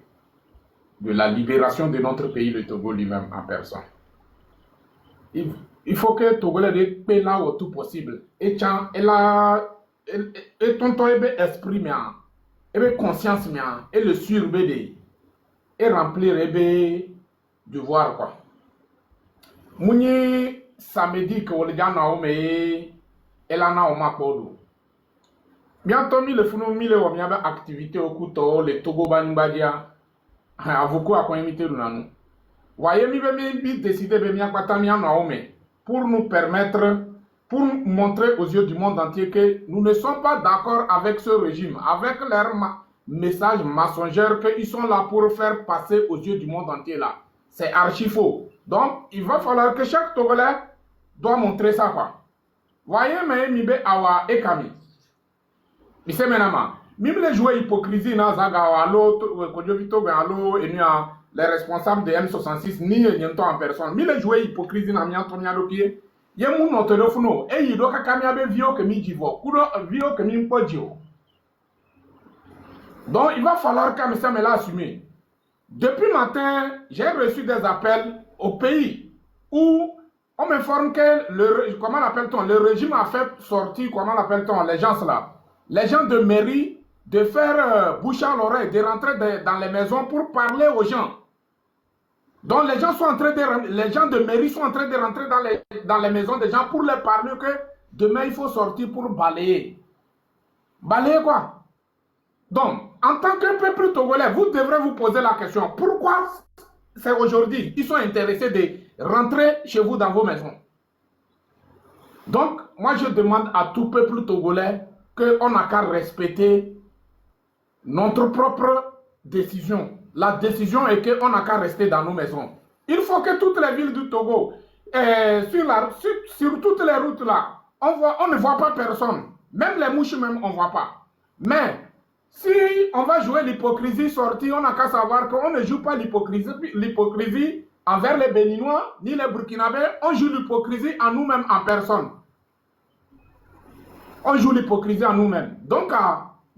de la libération de notre pays, le Togo lui-même en personne. Il faut que le Togolais paie là au tout possible. Et ton esprit, et conscience, et le surbédé, et remplir le devoir, quoi. Mouni samedi que vous les avez et là, on m'a pas. Bientôt, le founou, le wamiaba activité au couteau, le Togo Banbadia, avocat à quoi imiter nous. Voyez, mi décider de bien patamian pour nous permettre, pour montrer aux yeux du monde entier que nous ne sommes pas d'accord avec ce régime, avec leur message mensongère qu'ils sont là pour faire passer aux yeux du monde entier là. C'est archi faux. Donc, il va falloir que chaque Togolais doit montrer ça, quoi. Voyez, mais mibe awa ekami. Mise menama, même les joueurs hypocrisie na zaga alo kodjovito alo et les responsables de M66 ni niento en personne. Mais les joueurs hypocrisie na mianto mialo pied. Yemu no telefono e yido kakami abe vio que mi divo, kudo vio que mi mpodio. Donc il va falloir que ça me l'a assumé. Depuis matin, j'ai reçu des appels au pays où on m'informe que le régime a fait sortir, comment l'appelle-t-on, les gens là. Les gens de mairie de faire bouche à l'oreille, de rentrer dans les maisons pour parler aux gens. Donc les gens de mairie sont en train de rentrer dans les maisons des gens pour leur parler que demain il faut sortir pour balayer. Balayer quoi? Donc, en tant que peuple togolais, vous devrez vous poser la question, pourquoi c'est aujourd'hui qu'ils sont intéressés de rentrer chez vous dans vos maisons? Donc, moi je demande à tout peuple togolais qu'on n'a qu'à respecter notre propre décision. La décision est qu'on n'a qu'à rester dans nos maisons. Il faut que toutes les villes du Togo, sur toutes les routes là, on ne voit pas personne. Même les mouches même, on ne voit pas. Mais, si on va jouer l'hypocrisie sortie, on n'a qu'à savoir qu'on ne joue pas l'hypocrisie envers les Béninois, ni les Burkinabés, on joue l'hypocrisie en nous-mêmes en personne. On joue l'hypocrisie en nous-mêmes. Donc,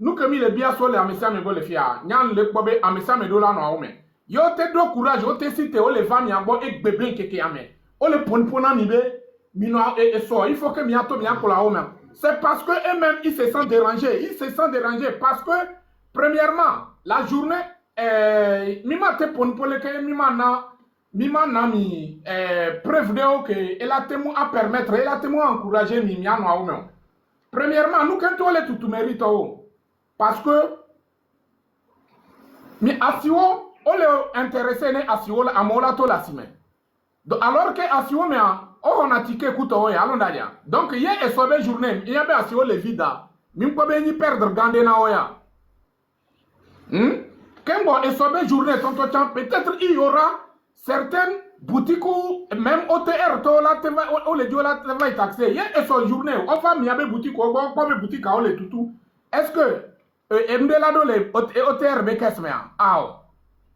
nous que mi le bien sur les amisa me go le fia, nyan le bobe amisa me do la no aume. Yo te do courage, yo te cité o le va mi abo ek bebe keke ame. O le pon mi be, mi no et so, il faut que mi ato mi akola aume. C'est parce que eux-mêmes ils se sentent dérangés, parce que premièrement, la journée mima te pon ke mima na mi preuve de que elle a temu à permettre, elle a temu à encourager mi no aume. Premièrement, nous quand on les tout mérite parce que mi asiwo on est intéressé ne asiwo la amola to la sime. Alors que asiwo me on a ticket kuto ya alondalia. Donc hier et sobe journée, il y avait asiwo le vida. Mi ko be ni perdre gande na oya. Kembo et sobe journée tonto chan peut-être il y aura certaines boutiques ou même OTR to la te va o le dio la te va taxer. Hier et so journée, on va mi abe boutique o bon comme boutique a o le tutu. Est-ce que Mdelado les OTR bekes me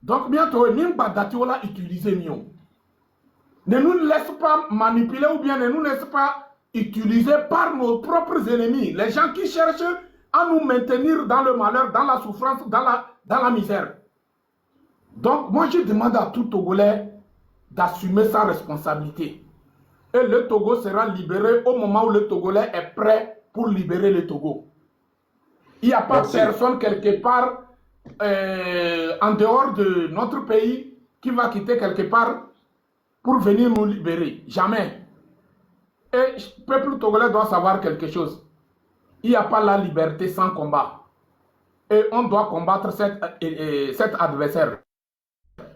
donc bientôt mimba datiola utiliser mieux. Ne nous laisse pas manipuler ou bien ne nous laisse pas utiliser par nos propres ennemis, les gens qui cherchent à nous maintenir dans le malheur, dans la souffrance, dans la misère. Donc moi je demande à tout Togolais d'assumer sa responsabilité. Et le Togo sera libéré au moment où le Togolais est prêt pour libérer le Togo. Il n'y a pas personne quelque part en dehors de notre pays qui va quitter quelque part pour venir nous libérer. Jamais. Et le peuple togolais doit savoir quelque chose. Il n'y a pas la liberté sans combat. Et on doit combattre cet adversaire.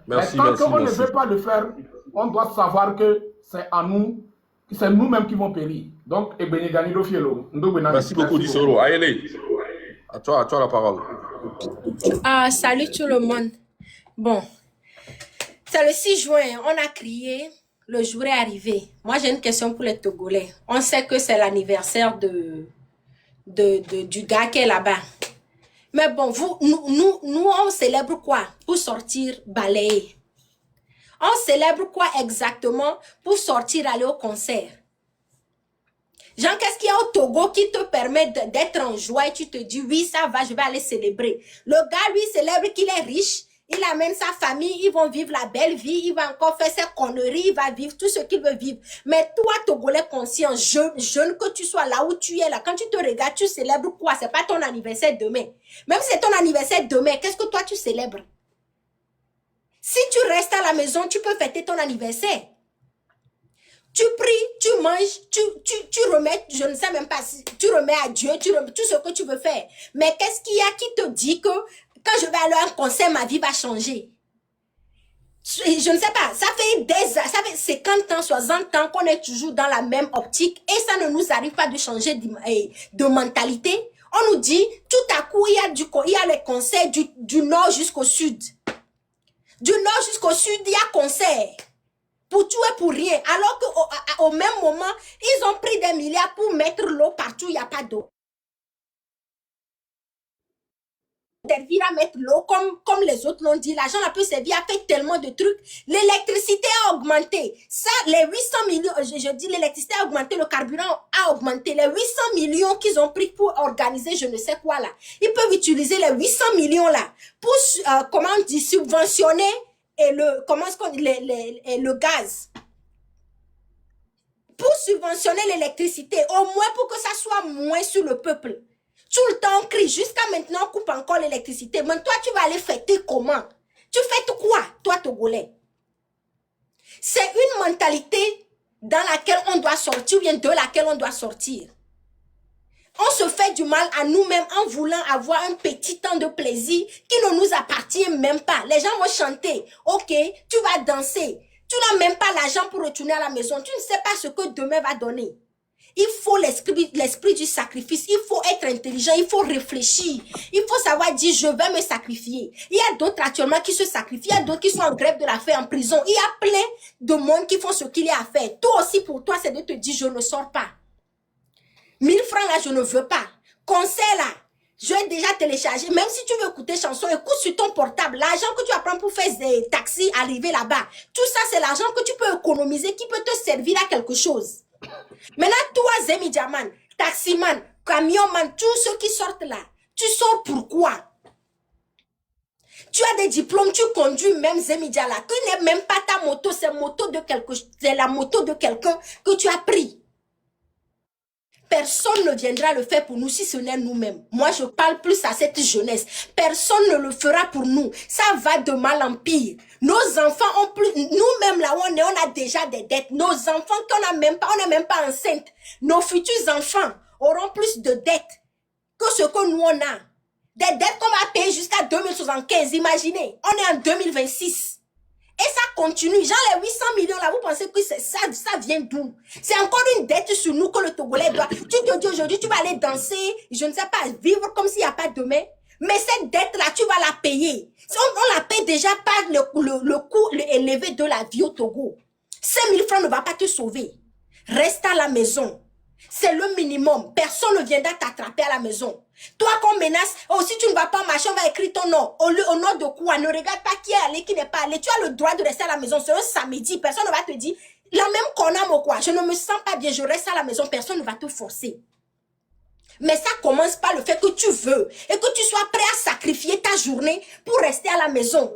Merci, tant qu'on ne veut pas le faire, on doit savoir que c'est à nous, c'est nous-mêmes qui vont périr. Donc, merci beaucoup, Dissoro. Allez. À toi la parole. Salut tout le monde. Bon, c'est le 6 juin, on a crié, le jour est arrivé. Moi, j'ai une question pour les Togolais. On sait que c'est l'anniversaire du gars qui est là-bas. Mais bon, nous, on célèbre quoi? Pour sortir balayer. On célèbre quoi exactement? Pour sortir aller au concert. Genre, qu'est-ce qu'il y a au Togo qui te permet d'être en joie et tu te dis, oui, ça va, je vais aller célébrer. Le gars, lui, célèbre qu'il est riche, il amène sa famille, ils vont vivre la belle vie, il va encore faire ses conneries, il va vivre tout ce qu'il veut vivre. Mais toi, Togolais conscient, jeune que tu sois là où tu es là, quand tu te regardes, tu célèbres quoi? C'est pas ton anniversaire demain. Même si c'est ton anniversaire demain, qu'est-ce que toi tu célèbres? Si tu restes à la maison, tu peux fêter ton anniversaire. Tu pries, tu manges, tu remets, je ne sais même pas si tu remets à Dieu, tu remets tout ce que tu veux faire. Mais qu'est-ce qu'il y a qui te dit que quand je vais aller à un concert, ma vie va changer? Je ne sais pas, ça fait 50 ans, 60 ans qu'on est toujours dans la même optique et ça ne nous arrive pas de changer de mentalité. On nous dit, tout à coup, il y a les concerts du nord jusqu'au sud. Du nord jusqu'au sud, il y a concert. Pour tout et pour rien. Alors qu'au même moment, ils ont pris des milliards pour mettre l'eau partout, il n'y a pas d'eau. Servir à mettre l'eau comme les autres l'ont dit. L'argent a pu servir à faire tellement de trucs. L'électricité a augmenté. Ça, les 800 millions, je dis l'électricité a augmenté, le carburant a augmenté. Les 800 millions qu'ils ont pris pour organiser je ne sais quoi là. Ils peuvent utiliser les 800 millions là pour, comment on dit, subventionner et le gaz. Pour subventionner l'électricité, au moins pour que ça soit moins sur le peuple. Tout le temps, on crie. Jusqu'à maintenant, on coupe encore l'électricité. Mais toi, tu vas aller fêter comment? Tu fêtes quoi, toi, Togolais? C'est une mentalité dans laquelle on doit sortir ou bien de laquelle on doit sortir. On se fait du mal à nous-mêmes en voulant avoir un petit temps de plaisir qui ne nous appartient même pas. Les gens vont chanter. Ok, tu vas danser. Tu n'as même pas l'argent pour retourner à la maison. Tu ne sais pas ce que demain va donner. Il faut l'esprit du sacrifice. Il faut être intelligent. Il faut réfléchir. Il faut savoir dire, je vais me sacrifier. Il y a d'autres actuellement qui se sacrifient. Il y a d'autres qui sont en grève de la faim en prison. Il y a plein de monde qui font ce qu'il y a à faire. Toi aussi, pour toi, c'est de te dire, je ne sors pas. 1000 francs là, je ne veux pas. Conseil là, je vais déjà télécharger. Même si tu veux écouter chanson, écoute sur ton portable. L'argent que tu vas prendre pour faire des taxis, arriver là-bas. Tout ça, c'est l'argent que tu peux économiser, qui peut te servir à quelque chose. Maintenant, toi, Zemi Diaman, taximan, camionman, tous ceux qui sortent là, tu sors pourquoi? Tu as des diplômes, tu conduis même Zemi Diala, qui n'est même pas ta moto, c'est la moto de quelqu'un que tu as pris. Personne ne viendra le faire pour nous si ce n'est nous-mêmes. Moi, je parle plus à cette jeunesse. Personne ne le fera pour nous. Ça va de mal en pire. Nos enfants ont plus... Nous-mêmes, là où on est, on a déjà des dettes. Nos enfants qu'on n'a même pas, on n'est même pas enceinte. Nos futurs enfants auront plus de dettes que ce que nous, on a. Des dettes qu'on va payer jusqu'à 2075. Imaginez, on est en 2026. Et ça continue. Genre les 800 millions là, vous pensez que ça vient d'où? C'est encore une dette sur nous que le Togolais doit. Tu te dis aujourd'hui, tu vas aller danser, je ne sais pas, vivre comme s'il n'y a pas de demain. Mais cette dette là, tu vas la payer. On la paye déjà par le coût élevé de la vie au Togo. 5000 francs ne va pas te sauver. Reste à la maison. C'est le minimum. Personne ne viendra t'attraper à la maison. Toi qu'on menace, oh, si tu ne vas pas marcher, on va écrire ton nom. Au nom de quoi? Ne regarde pas qui est allé, qui n'est pas allé. Tu as le droit de rester à la maison. C'est un samedi. Personne ne va te dire, la même qu'on a, moi, quoi. Je ne me sens pas bien, je reste à la maison. Personne ne va te forcer. Mais ça commence par le fait que tu veux et que tu sois prêt à sacrifier ta journée pour rester à la maison.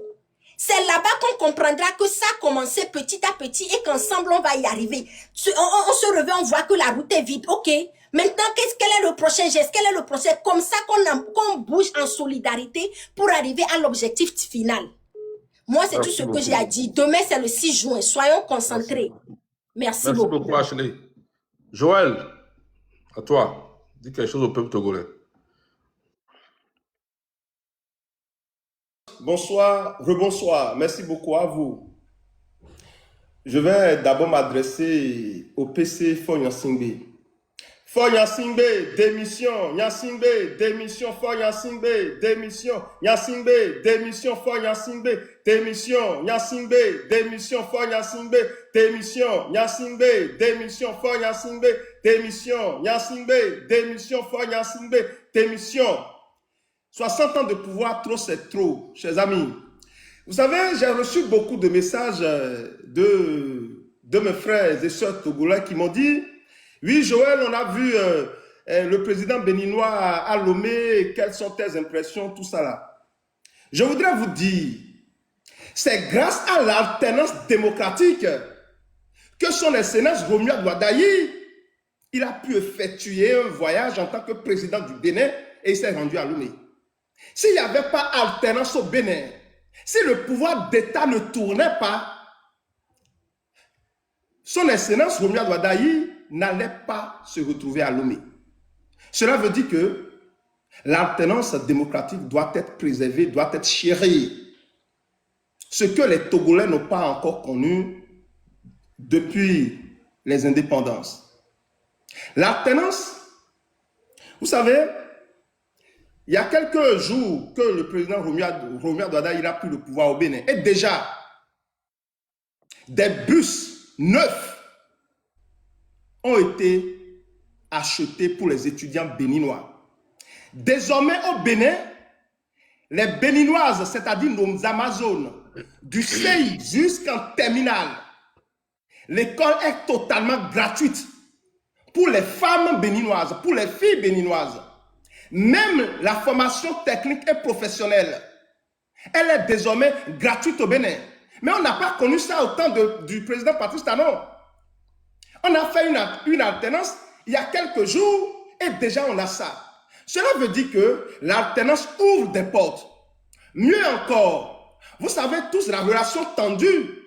C'est là-bas qu'on comprendra que ça a commencé petit à petit et qu'ensemble, on va y arriver. On se réveille, on voit que la route est vide. OK. Maintenant, quel est le prochain geste? Quel est le prochain? Comme ça qu'on bouge en solidarité pour arriver à l'objectif final. Moi, c'est tout ce que j'ai à dire. Demain, c'est le 6 juin. Soyons concentrés. Merci beaucoup. Merci beaucoup, Ashley. Joël, à toi. Dis quelque chose au peuple togolais. Bonsoir, rebonsoir. Merci beaucoup à vous. Je vais d'abord m'adresser au PC Fo Nyansingbe. Fo Nyansingbe, démission. Nyansingbe, démission. Fo Nyansingbe, démission. Nyansingbe, démission. Fo Nyansingbe, démission. Nyansingbe, démission. Fo Nyansingbe, démission. Nyansingbe, démission. Fo Nyansingbe, démission. Nyansingbe, démission. Fo Nyansingbe, démission. 60 ans de pouvoir, trop c'est trop, chers amis. Vous savez, j'ai reçu beaucoup de messages de mes frères et sœurs togolais qui m'ont dit, oui Joël, on a vu le président béninois à Lomé, quelles sont tes impressions, tout ça là. Je voudrais vous dire, c'est grâce à l'alternance démocratique que son excellence Romuald Wadayi, il a pu effectuer un voyage en tant que président du Bénin et il s'est rendu à Lomé. S'il n'y avait pas alternance au Bénin, si le pouvoir d'État ne tournait pas, son excellence Romuald Wadayi n'allait pas se retrouver à Lomé. Cela veut dire que l'alternance démocratique doit être préservée, doit être chérie. Ce que les Togolais n'ont pas encore connu depuis les indépendances. L'alternance, vous savez, il y a quelques jours que le président Romuald Wadayi a pris le pouvoir au Bénin. Et déjà, des bus neufs ont été achetés pour les étudiants béninois. Désormais au Bénin, les béninoises, c'est-à-dire nos Amazones, du CI jusqu'en terminale, l'école est totalement gratuite pour les femmes béninoises, pour les filles béninoises. Même la formation technique et professionnelle, elle est désormais gratuite au Bénin. Mais on n'a pas connu ça au temps du président Patrice Talon. On a fait une alternance il y a quelques jours et déjà on a ça. Cela veut dire que l'alternance ouvre des portes. Mieux encore, vous savez tous la relation tendue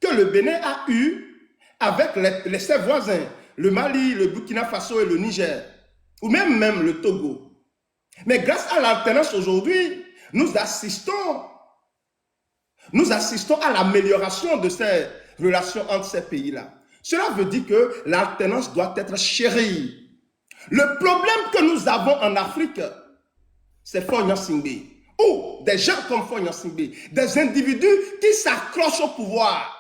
que le Bénin a eue avec ses voisins, le Mali, le Burkina Faso et le Niger, ou même le Togo. Mais grâce à l'alternance aujourd'hui, nous assistons à l'amélioration de ces relations entre ces pays-là. Cela veut dire que l'alternance doit être chérie. Le problème que nous avons en Afrique, c'est Faure Gnassingbé, ou des gens comme Faure Gnassingbé, des individus qui s'accrochent au pouvoir.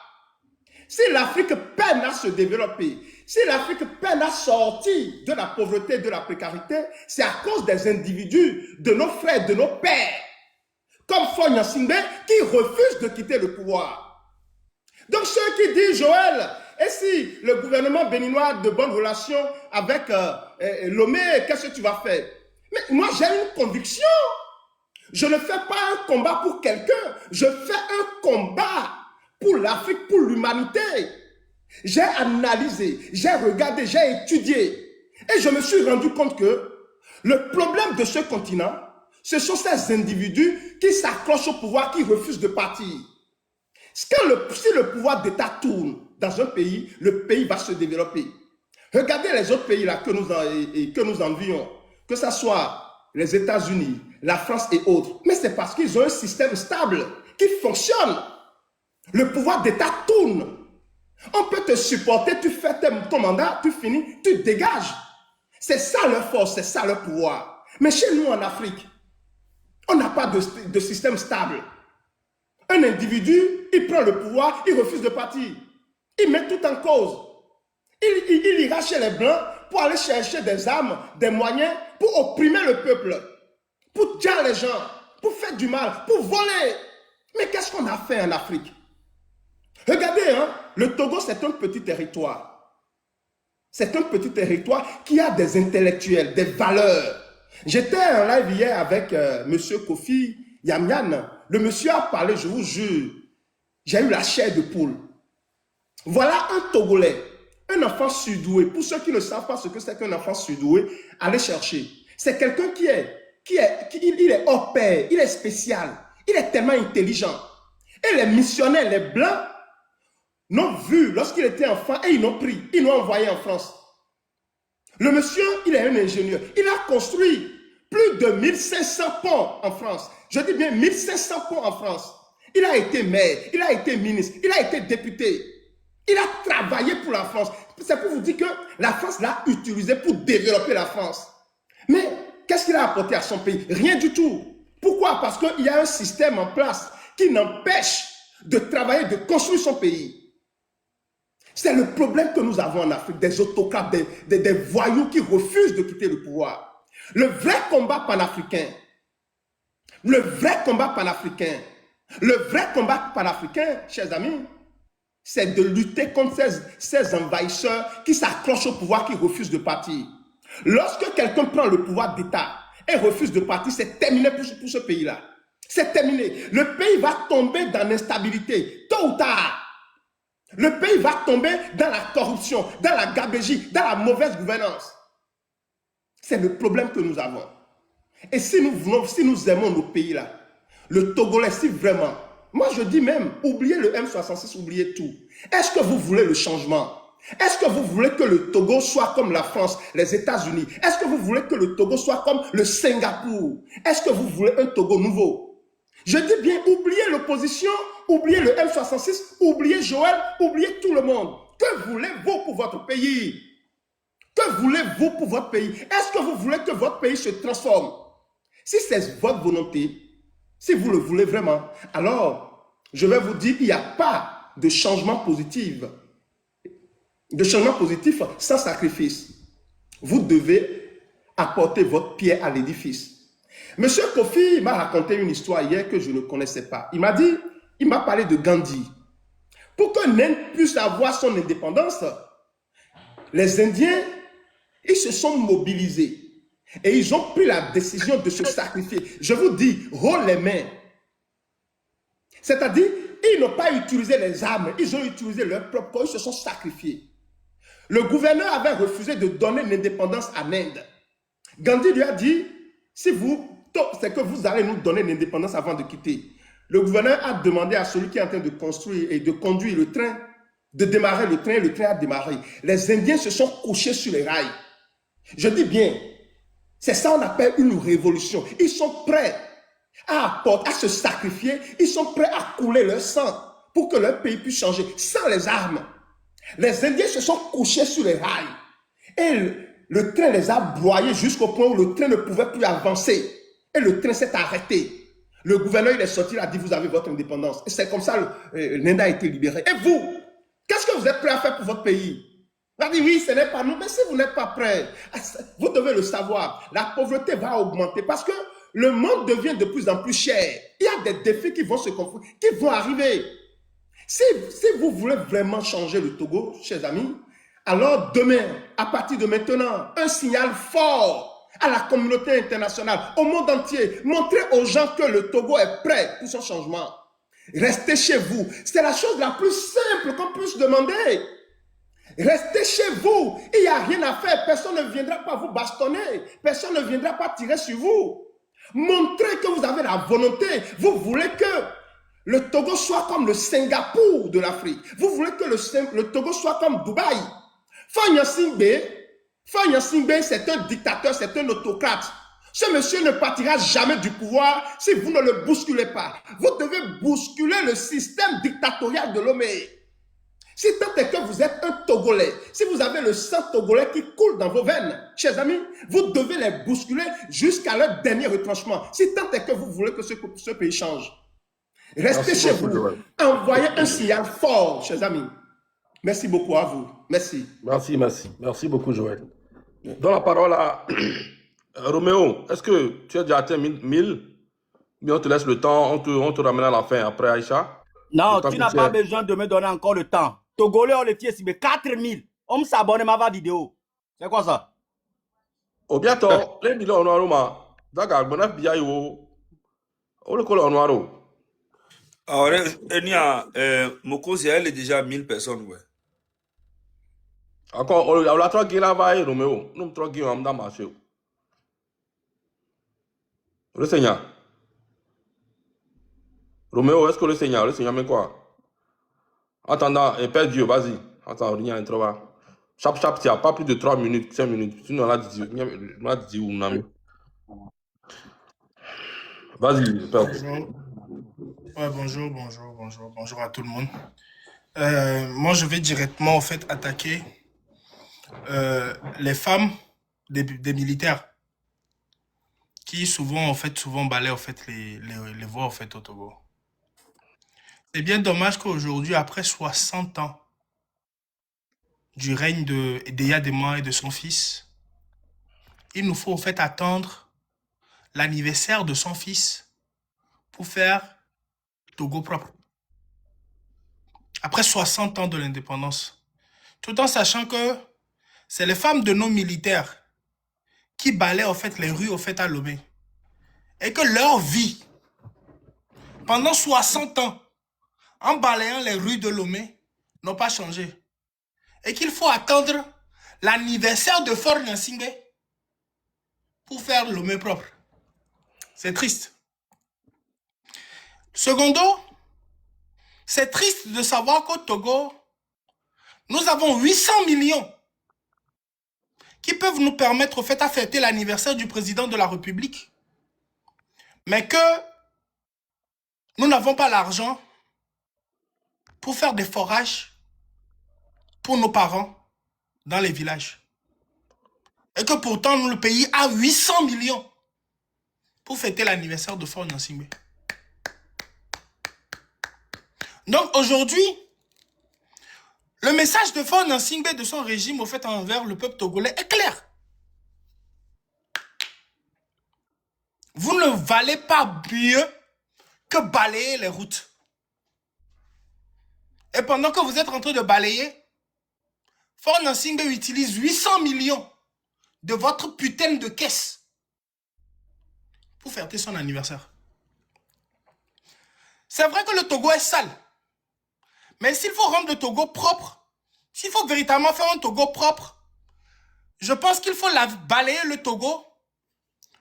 Si l'Afrique peine à se développer, si l'Afrique peine à sortir de la pauvreté, de la précarité, c'est à cause des individus, de nos frères, de nos pères, comme Faure Gnassingbé, qui refusent de quitter le pouvoir. Donc ceux qui disent, Joël, et si le gouvernement béninois a de bonnes relations avec Lomé, qu'est-ce que tu vas faire? Mais moi j'ai une conviction. Je ne fais pas un combat pour quelqu'un, je fais un combat pour l'Afrique, pour l'humanité. J'ai analysé, j'ai regardé, j'ai étudié. Et je me suis rendu compte que le problème de ce continent, ce sont ces individus qui s'accrochent au pouvoir, qui refusent de partir. Si le pouvoir d'État tourne dans un pays, le pays va se développer. Regardez les autres pays là que nous envions, que ce soit les États-Unis, la France et autres. Mais c'est parce qu'ils ont un système stable qui fonctionne. Le pouvoir d'État tourne. On peut te supporter, tu fais ton mandat, tu finis, tu dégages. C'est ça leur force, c'est ça leur pouvoir. Mais chez nous en Afrique, on n'a pas de système stable. Un individu, il prend le pouvoir, il refuse de partir. Il met tout en cause. Il ira chez les Blancs pour aller chercher des armes, des moyens pour opprimer le peuple, pour tuer les gens, pour faire du mal, pour voler. Mais qu'est-ce qu'on a fait en Afrique? Regardez, hein, le Togo, c'est un petit territoire. C'est un petit territoire qui a des intellectuels, des valeurs. J'étais en live hier avec M. Kofi Yamian. Le monsieur a parlé, je vous jure, j'ai eu la chair de poule. Voilà un Togolais, un enfant surdoué. Pour ceux qui ne savent pas ce que c'est qu'un enfant surdoué, allez chercher. C'est quelqu'un qui est hors pair, il est spécial, il est tellement intelligent. Et les missionnaires, les Blancs, l'ont vu lorsqu'il était enfant et ils l'ont pris, ils l'ont envoyé en France. Le monsieur, il est un ingénieur. Il a construit plus de 1500 ponts en France. Je dis bien 1500 ponts en France. Il a été maire, il a été ministre, il a été député. Il a travaillé pour la France. C'est pour vous dire que la France l'a utilisé pour développer la France. Mais qu'est-ce qu'il a apporté à son pays? Rien du tout. Pourquoi? Parce qu'il y a un système en place qui n'empêche de travailler, de construire son pays. C'est le problème que nous avons en Afrique, des autocrates, des voyous qui refusent de quitter le pouvoir. Le vrai combat panafricain, chers amis, c'est de lutter contre ces envahisseurs qui s'accrochent au pouvoir, qui refusent de partir. Lorsque quelqu'un prend le pouvoir d'État et refuse de partir, c'est terminé pour ce pays-là. C'est terminé. Le pays va tomber dans l'instabilité, tôt ou tard. Le pays va tomber dans la corruption, dans la gabegie, dans la mauvaise gouvernance. C'est le problème que nous avons. Et si nous aimons nos pays là, le Togolais, si vraiment, moi je dis même, oubliez le M66, oubliez tout. Est-ce que vous voulez le changement? Est-ce que vous voulez que le Togo soit comme la France, les États-Unis? Est-ce que vous voulez que le Togo soit comme le Singapour? Est-ce que vous voulez un Togo nouveau? Je dis bien, oubliez l'opposition, oubliez le M66, oubliez Joël, oubliez tout le monde. Que voulez-vous pour votre pays? Que voulez-vous pour votre pays? Est-ce que vous voulez que votre pays se transforme? Si c'est votre volonté, si vous le voulez vraiment, alors je vais vous dire, il n'y a pas de changement positif. De changement positif sans sacrifice. Vous devez apporter votre pierre à l'édifice. Monsieur Kofi m'a raconté une histoire hier que je ne connaissais pas. Il m'a parlé de Gandhi. Pour que l'Inde puisse avoir son indépendance, les Indiens, ils se sont mobilisés et ils ont pris la décision de se sacrifier. Je vous dis, haut les mains. C'est-à-dire, ils n'ont pas utilisé les armes, ils ont utilisé leur propre corps, ils se sont sacrifiés. Le gouverneur avait refusé de donner l'indépendance à l'Inde. Gandhi lui a dit, si vous, c'est que vous allez nous donner l'indépendance avant de quitter. Le gouverneur a demandé à celui qui est en train de construire et de conduire le train, de démarrer le train, et le train a démarré. Les Indiens se sont couchés sur les rails. Je dis bien, c'est ça qu'on appelle une révolution. Ils sont prêts à se sacrifier, ils sont prêts à couler leur sang pour que leur pays puisse changer sans les armes. Les Indiens se sont couchés sur les rails et le train les a broyés jusqu'au point où le train ne pouvait plus avancer et le train s'est arrêté. Le gouverneur il est sorti, il a dit vous avez votre indépendance et c'est comme ça l'Inde a été libérée. Et vous, qu'est-ce que vous êtes prêts à faire pour votre pays? Il a dit oui, ce n'est pas nous, mais si vous n'êtes pas prêts, vous devez le savoir, la pauvreté va augmenter parce que le monde devient de plus en plus cher. Il y a des défis qui vont se confronter, qui vont arriver. Si vous voulez vraiment changer le Togo, chers amis, alors demain, à partir de maintenant, un signal fort à la communauté internationale, au monde entier, montrez aux gens que le Togo est prêt pour son changement. Restez chez vous. C'est la chose la plus simple qu'on puisse demander. Restez chez vous. Il n'y a rien à faire. Personne ne viendra pas vous bastonner. Personne ne viendra pas tirer sur vous. Montrez que vous avez la volonté. Vous voulez que le Togo soit comme le Singapour de l'Afrique. Vous voulez que le Togo soit comme Dubaï. Fagne Gnassingbé, c'est un dictateur, c'est un autocrate. Ce monsieur ne partira jamais du pouvoir si vous ne le bousculez pas. Vous devez bousculer le système dictatorial de Lomé. Si tant est que vous êtes un Togolais, si vous avez le sang togolais qui coule dans vos veines, chers amis, vous devez les bousculer jusqu'à leur dernier retranchement. Si tant est que vous voulez que ce pays change. Restez chez vous. Envoyez un signal fort, chers amis. Merci beaucoup à vous. Merci. Merci beaucoup, Joël. Dans la parole à Roméo, est-ce que tu as déjà atteint 1000? Mais on te laisse le temps, on te ramène à la fin après Aïcha. Non, tu n'as pas besoin de me donner encore le temps. Togolais, on le tient si 4000. On me s'abonne à ma vidéo. C'est quoi ça? Au bientôt, les millions en noir, d'accord, bon biayo. On le colle en noir. Alors, Mokosi, elle est déjà 1000 personnes, ouais. Encore, on l'a trop gué là-bas, Roméo. Nous trop gué en dans marché. Le Seigneur. Roméo, est-ce que le Seigneur met quoi? Attendant, Père Dieu, vas-y. Attends, rien à trouver. Chap, tu n'as pas plus de 3 minutes, 5 minutes. Sinon, on a dit où on a mis. Vas-y, Père. Bonjour. Ouais, bonjour à tout le monde. Moi, je vais directement, en fait, attaquer les femmes des militaires qui souvent balaient, en fait, les voies, en fait, au Togo. C'est bien dommage qu'aujourd'hui, après 60 ans du règne de Yadema et de son fils, il nous faut en fait attendre l'anniversaire de son fils pour faire Togo propre. Après 60 ans de l'indépendance, tout en sachant que c'est les femmes de nos militaires qui balaient en fait les rues en fait à Lomé et que leur vie, pendant 60 ans, en balayant les rues de Lomé, n'ont pas changé. Et qu'il faut attendre l'anniversaire de Fort Gnassingbé pour faire Lomé propre. C'est triste. Secondo, c'est triste de savoir qu'au Togo, nous avons 800 millions qui peuvent nous permettre au fait à fêter l'anniversaire du président de la République, mais que nous n'avons pas l'argent pour faire des forages pour nos parents dans les villages. Et que pourtant, nous, le pays a 800 millions pour fêter l'anniversaire de Fort Gnassingbé. Donc aujourd'hui, le message de Fort Gnassingbé de son régime au fait envers le peuple togolais est clair. Vous ne valez pas mieux que balayer les routes. Et pendant que vous êtes en train de balayer, Fort Gnassingbé utilise 800 millions de votre putain de caisse pour fêter son anniversaire. C'est vrai que le Togo est sale. Mais s'il faut rendre le Togo propre, s'il faut véritablement faire un Togo propre, je pense qu'il faut balayer le Togo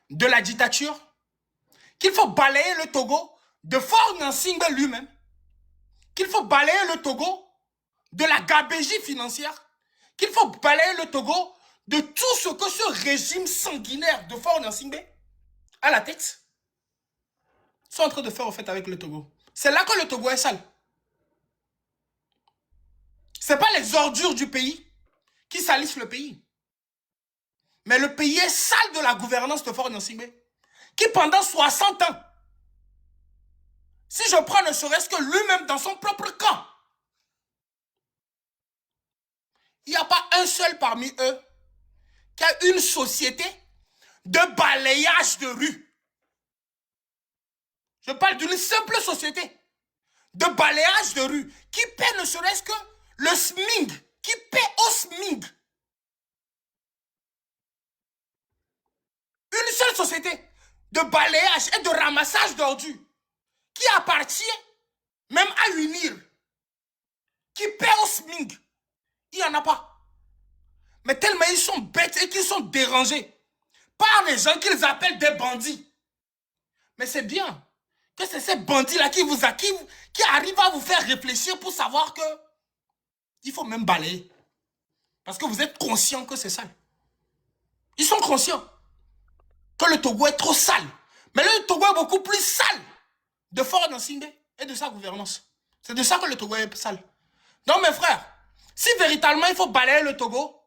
de la dictature, qu'il faut balayer le Togo de Faure Gnassingbé lui-même, qu'il faut balayer le Togo de la gabégie financière, qu'il faut balayer le Togo de tout ce que ce régime sanguinaire de Faure Gnassingbé à la tête sont en train de faire au fait avec le Togo. C'est là que le Togo est sale. Ce n'est pas les ordures du pays qui salissent le pays. Mais le pays est sale de la gouvernance de Faure Gnassingbé, qui pendant 60 ans, si je prends ne serait-ce que lui-même dans son propre camp, il n'y a pas un seul parmi eux qui a une société de balayage de rue. Je parle d'une simple société de balayage de rue qui paie ne serait-ce que le SMIG, qui paie au SMIG. Une seule société de balayage et de ramassage d'ordures qui appartient même à UNIR, qui paie au SMIG. Il n'y en a pas. Mais tellement ils sont bêtes et qu'ils sont dérangés par les gens qu'ils appellent des bandits. Mais c'est bien que c'est ces bandits-là qui arrivent à vous faire réfléchir pour savoir que il faut même balayer. Parce que vous êtes conscients que c'est sale. Ils sont conscients que le Togo est trop sale. Mais le Togo est beaucoup plus sale de Faure Gnassingbé et de sa gouvernance. C'est de ça que le Togo est sale. Donc mes frères, si véritablement il faut balayer le Togo,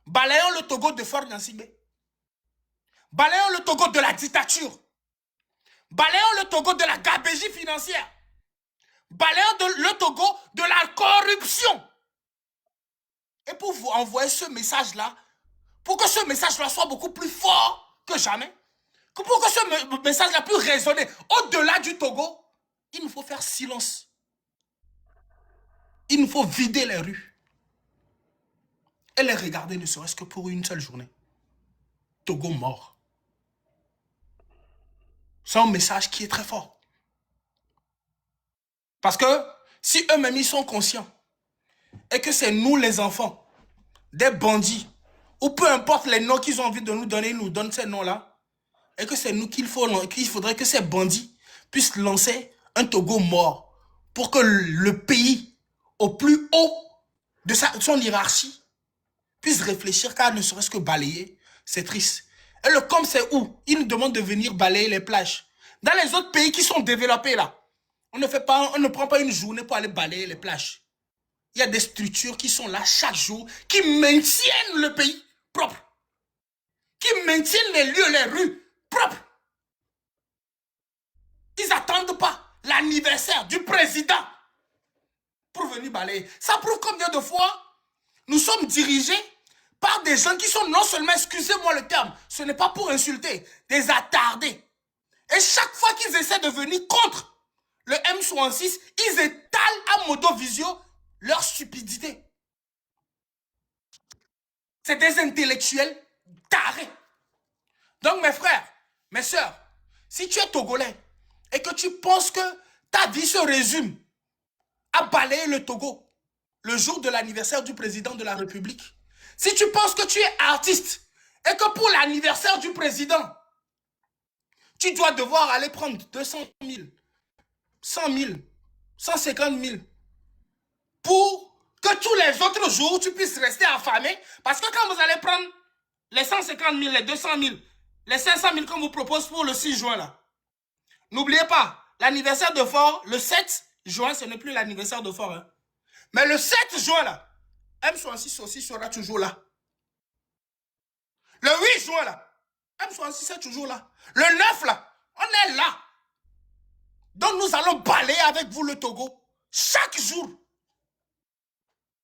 balayons le Togo de Faure Gnassingbé. Balayons le Togo de la dictature. Balayons le Togo de la gabégie financière. Balayons le Togo de la corruption. Et pour vous envoyer ce message-là, pour que ce message-là soit beaucoup plus fort que jamais, pour que ce message-là puisse résonner au-delà du Togo, il nous faut faire silence. Il nous faut vider les rues. Et les regarder ne serait-ce que pour une seule journée. Togo mort. C'est un message qui est très fort. Parce que si eux-mêmes ils sont conscients et que c'est nous les enfants, des bandits, ou peu importe les noms qu'ils ont envie de nous donner, ils nous donnent ces noms-là, et que c'est nous qu'il faudrait que ces bandits puissent lancer un Togo mort pour que le pays, au plus haut de son hiérarchie, puisse réfléchir, car ne serait-ce que balayer, c'est triste. Et le com, c'est où? Ils nous demandent de venir balayer les plages. Dans les autres pays qui sont développés là, on ne prend pas une journée pour aller balayer les plages. Il y a des structures qui sont là chaque jour, qui maintiennent le pays propre, qui maintiennent les lieux, les rues propres. Ils n'attendent pas l'anniversaire du président pour venir balayer. Ça prouve combien de fois nous sommes dirigés par des gens qui sont non seulement, excusez-moi le terme, ce n'est pas pour insulter, des attardés. Et chaque fois qu'ils essaient de venir contre le M66, ils étalent à modo-visio leur stupidité. C'est des intellectuels tarés. Donc mes frères, mes sœurs, si tu es Togolais et que tu penses que ta vie se résume à balayer le Togo le jour de l'anniversaire du président de la République, si tu penses que tu es artiste et que pour l'anniversaire du président, tu dois devoir aller prendre 200 000, 100 000, 150 000 pour que tous les autres jours, tu puisses rester affamé. Parce que quand vous allez prendre les 150 000, les 200 000, les 500 000 qu'on vous propose pour le 6 juin, là, n'oubliez pas, l'anniversaire de Faure, le 7 juin, ce n'est plus l'anniversaire de Faure. Hein. Mais le 7 juin, là, M66 aussi sera toujours là. Le 8 juin, là, M66 est toujours là. Le 9, là, on est là. Donc nous allons balayer avec vous le Togo chaque jour.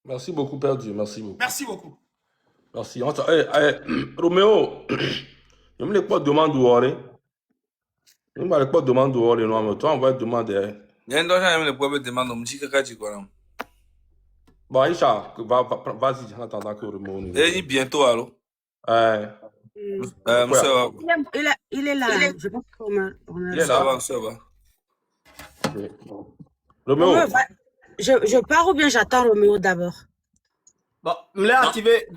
Merci beaucoup, Père Dieu. Merci beaucoup. Merci beaucoup. Merci. Roméo, je me l'ai pas demandé où aller. Je me l'ai pas demandé où aller. Non, mais toi, on va te demander. Il y a un dossier qui me demande un petit caca. Bon, Aïcha, vas-y, en attendant que Roméo. Et bientôt, alors. Monsieur. Il est là. Je pense qu'on Il est là. Ça va. Roméo. Je pars ou bien j'attends Roméo d'abord? Bon, je l'ai activé.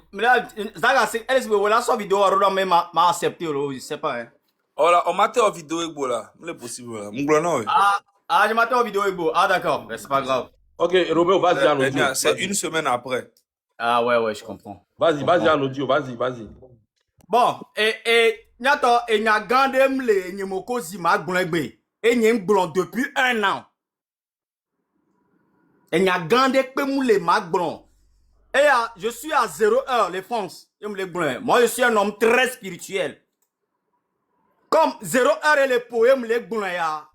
Elle se voit là sur vidéo, mais m'a accepté, je sais pas. Hein. Oh là, on m'a fait en vidéo avec là. C'est possible là. Mon gland, oui. Je m'attends en vidéo, Ego. Ah, d'accord, mais c'est pas grave. Ok, Roméo, vas-y en audio. C'est une semaine après. Ah, ouais, je comprends. Vas-y en audio, vas-y. Bon, Nyato, et n'a gardé m'le, Nyemoko Zima Glengbe. Et Nyem Glon depuis 1 an. Et n'a gardé que m'le Magblon. Et je suis à 0 heure, les France. Moi, je suis un homme très spirituel. Comme 0 heure et les poèmes, les Glon ya.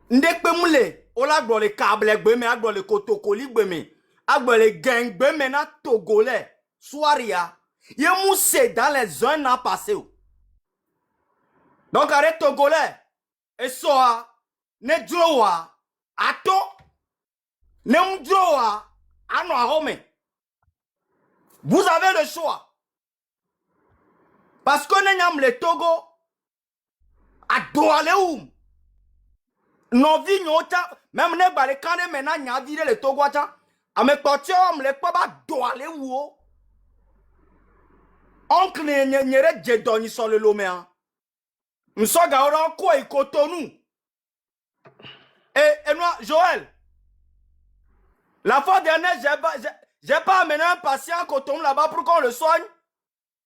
Ndek pe m'le, ola Glon les câbles, me a Glon les kotokoli, me a Glon les gang, me na Togolais. Soiria. Yé moussé dans les 1 an passé. Donc, arrête Togolais. Et soa, ne droa, ato, ne mdroa, ano ahome. Vous avez le choix. Parce que nous le Togo, à Doualéoum. Non, vi nyota, même ne balé quand maintenant n'y a viré le Togo, à me porter, on me pas Doualéoum. Oncle n'yere djedoni sur le loméen. M'soga ora quoi et cotonou. Et moi, Joël, la fois dernière, j'ai pas amené un patient à Cotonou là-bas pour qu'on le soigne.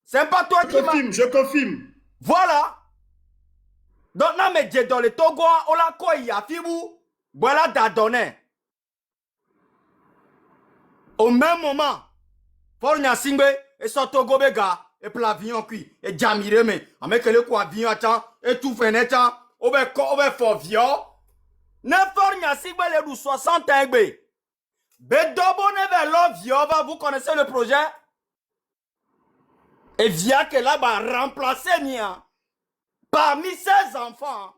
C'est pas toi qui m'a... Je confirme. Voilà. Donc, là, mais j'ai dans le Togo, on l'a quoi, il y a fibou. Voilà, d'adonner. Au même moment, pour Nyasingbe, et son Togo bega, et puis l'avion qui, et Jamireme, avec le quoi, avion attend, et tout fait net, on va faire viol. Ne for Nyasingbe, les 60 ans, Bedobo ne va viol, vous connaissez le projet? Et via que là, va remplacer Nia. Parmi ses enfants,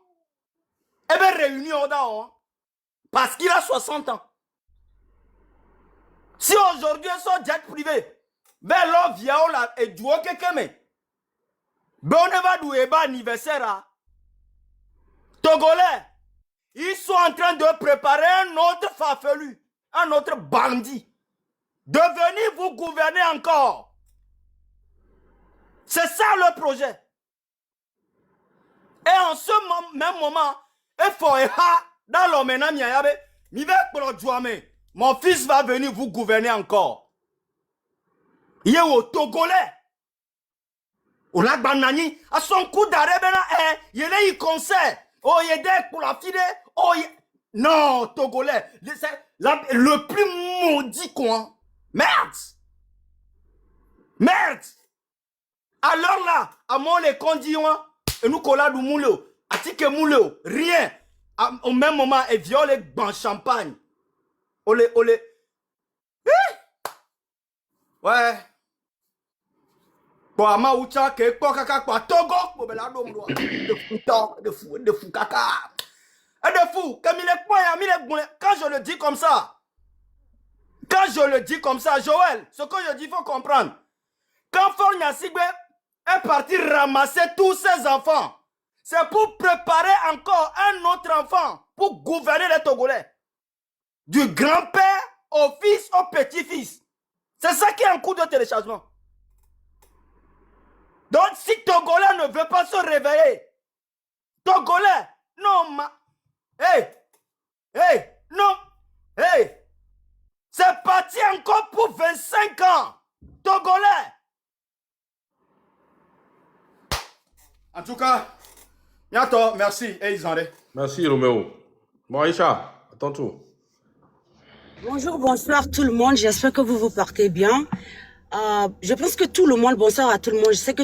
et bien réunion d'or, parce qu'il a 60 ans. Si aujourd'hui, son jet privé, ben l'on vient là et du quelqu'un, ben on va douer bas anniversaire. Togolais, ils sont en train de préparer un autre farfelu, un autre bandit, de venir vous gouverner encore. C'est ça le projet. Et en ce même moment, il faut dans l'hommena mon fils va venir vous gouverner encore. Il est au Togolais. Au lac Banani, à son coup d'arrêt, il est au concert. Oh, il est pour la fille. Oh, non, Togolais. Le plus maudit coin. Merde. Merde. Alors là, à moi les conditions. Et nous collons du moulot, attique moulot, rien. Au même moment, et viole ban champagne. Olé. Ouais. Bon, ama oucha ke ko kaka kwa Togo, bo bela dom do. De fou kaka. Et de fou, comme il est quoi, quand je le dis comme ça. Joël, ce que je dis, il faut comprendre. Quand Fornia Sigbe est parti ramasser tous ses enfants. C'est pour préparer encore un autre enfant pour gouverner les Togolais. Du grand-père au fils au petit-fils. C'est ça qui est un coup de téléchargement. Donc si Togolais ne veut pas se réveiller, Togolais, non, c'est parti encore pour 25 ans. Togolais. En tout cas, Nyato, merci. Et Isandé. Merci, Roméo. Bon, Aïcha, à ton tour. Bonjour, bonsoir tout le monde. J'espère que vous vous portez bien. Je pense que tout le monde, bonsoir à tout le monde. Je sais que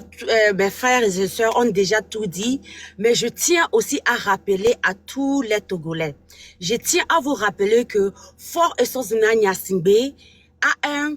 mes frères et sœurs ont déjà tout dit, mais je tiens aussi à rappeler à tous les Togolais. Je tiens à vous rappeler que Fort Essence-Nina Nyasingbe a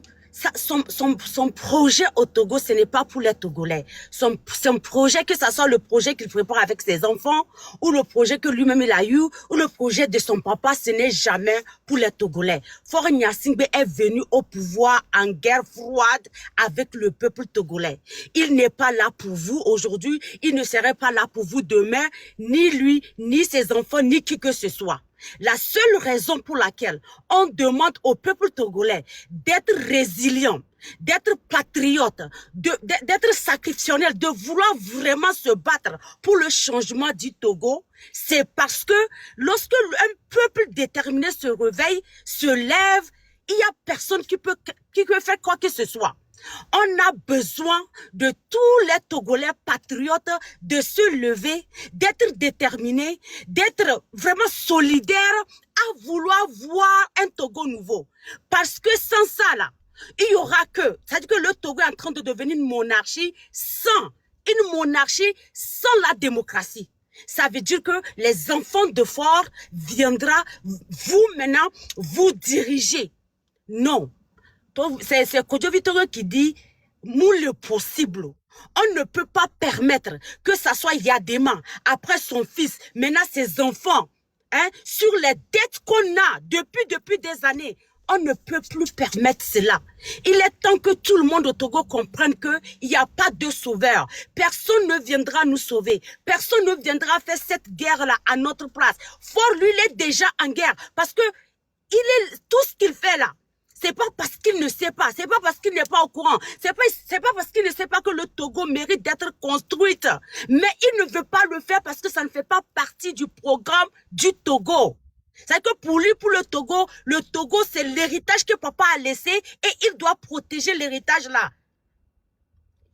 son projet au Togo, ce n'est pas pour les Togolais. Son projet, que ce soit le projet qu'il prépare avec ses enfants, ou le projet que lui-même il a eu, ou le projet de son papa, ce n'est jamais pour les Togolais. Faure Nyasingbe est venu au pouvoir en guerre froide avec le peuple togolais. Il n'est pas là pour vous aujourd'hui, il ne serait pas là pour vous demain, ni lui, ni ses enfants, ni qui que ce soit. La seule raison pour laquelle on demande au peuple togolais d'être résilient, d'être patriote, d'être sacrificiel, de vouloir vraiment se battre pour le changement du Togo, c'est parce que lorsque un peuple déterminé se réveille, se lève, il n'y a personne qui peut faire quoi que ce soit. On a besoin de tous les Togolais patriotes de se lever, d'être déterminés, d'être vraiment solidaires à vouloir voir un Togo nouveau. Parce que sans ça, là, il y aura que, c'est-à-dire que le Togo est en train de devenir une monarchie sans la démocratie. Ça veut dire que les enfants de Fort viendront, vous maintenant, vous diriger. Non. C'est Kodjo Vittorio qui dit, le possible. On ne peut pas permettre que ça soit Yadema, après son fils, maintenant ses enfants, hein, sur les dettes qu'on a depuis des années. On ne peut plus permettre cela. Il est temps que tout le monde au Togo comprenne qu'il n'y a pas de sauveur. Personne ne viendra nous sauver. Personne ne viendra faire cette guerre-là à notre place. Fort, lui, il est déjà en guerre parce que tout ce qu'il fait là, c'est pas parce qu'il ne sait pas, c'est pas parce qu'il n'est pas au courant, c'est pas parce qu'il ne sait pas que le Togo mérite d'être construite. Mais il ne veut pas le faire parce que ça ne fait pas partie du programme du Togo. C'est que pour lui, pour le Togo, c'est l'héritage que papa a laissé et il doit protéger l'héritage là.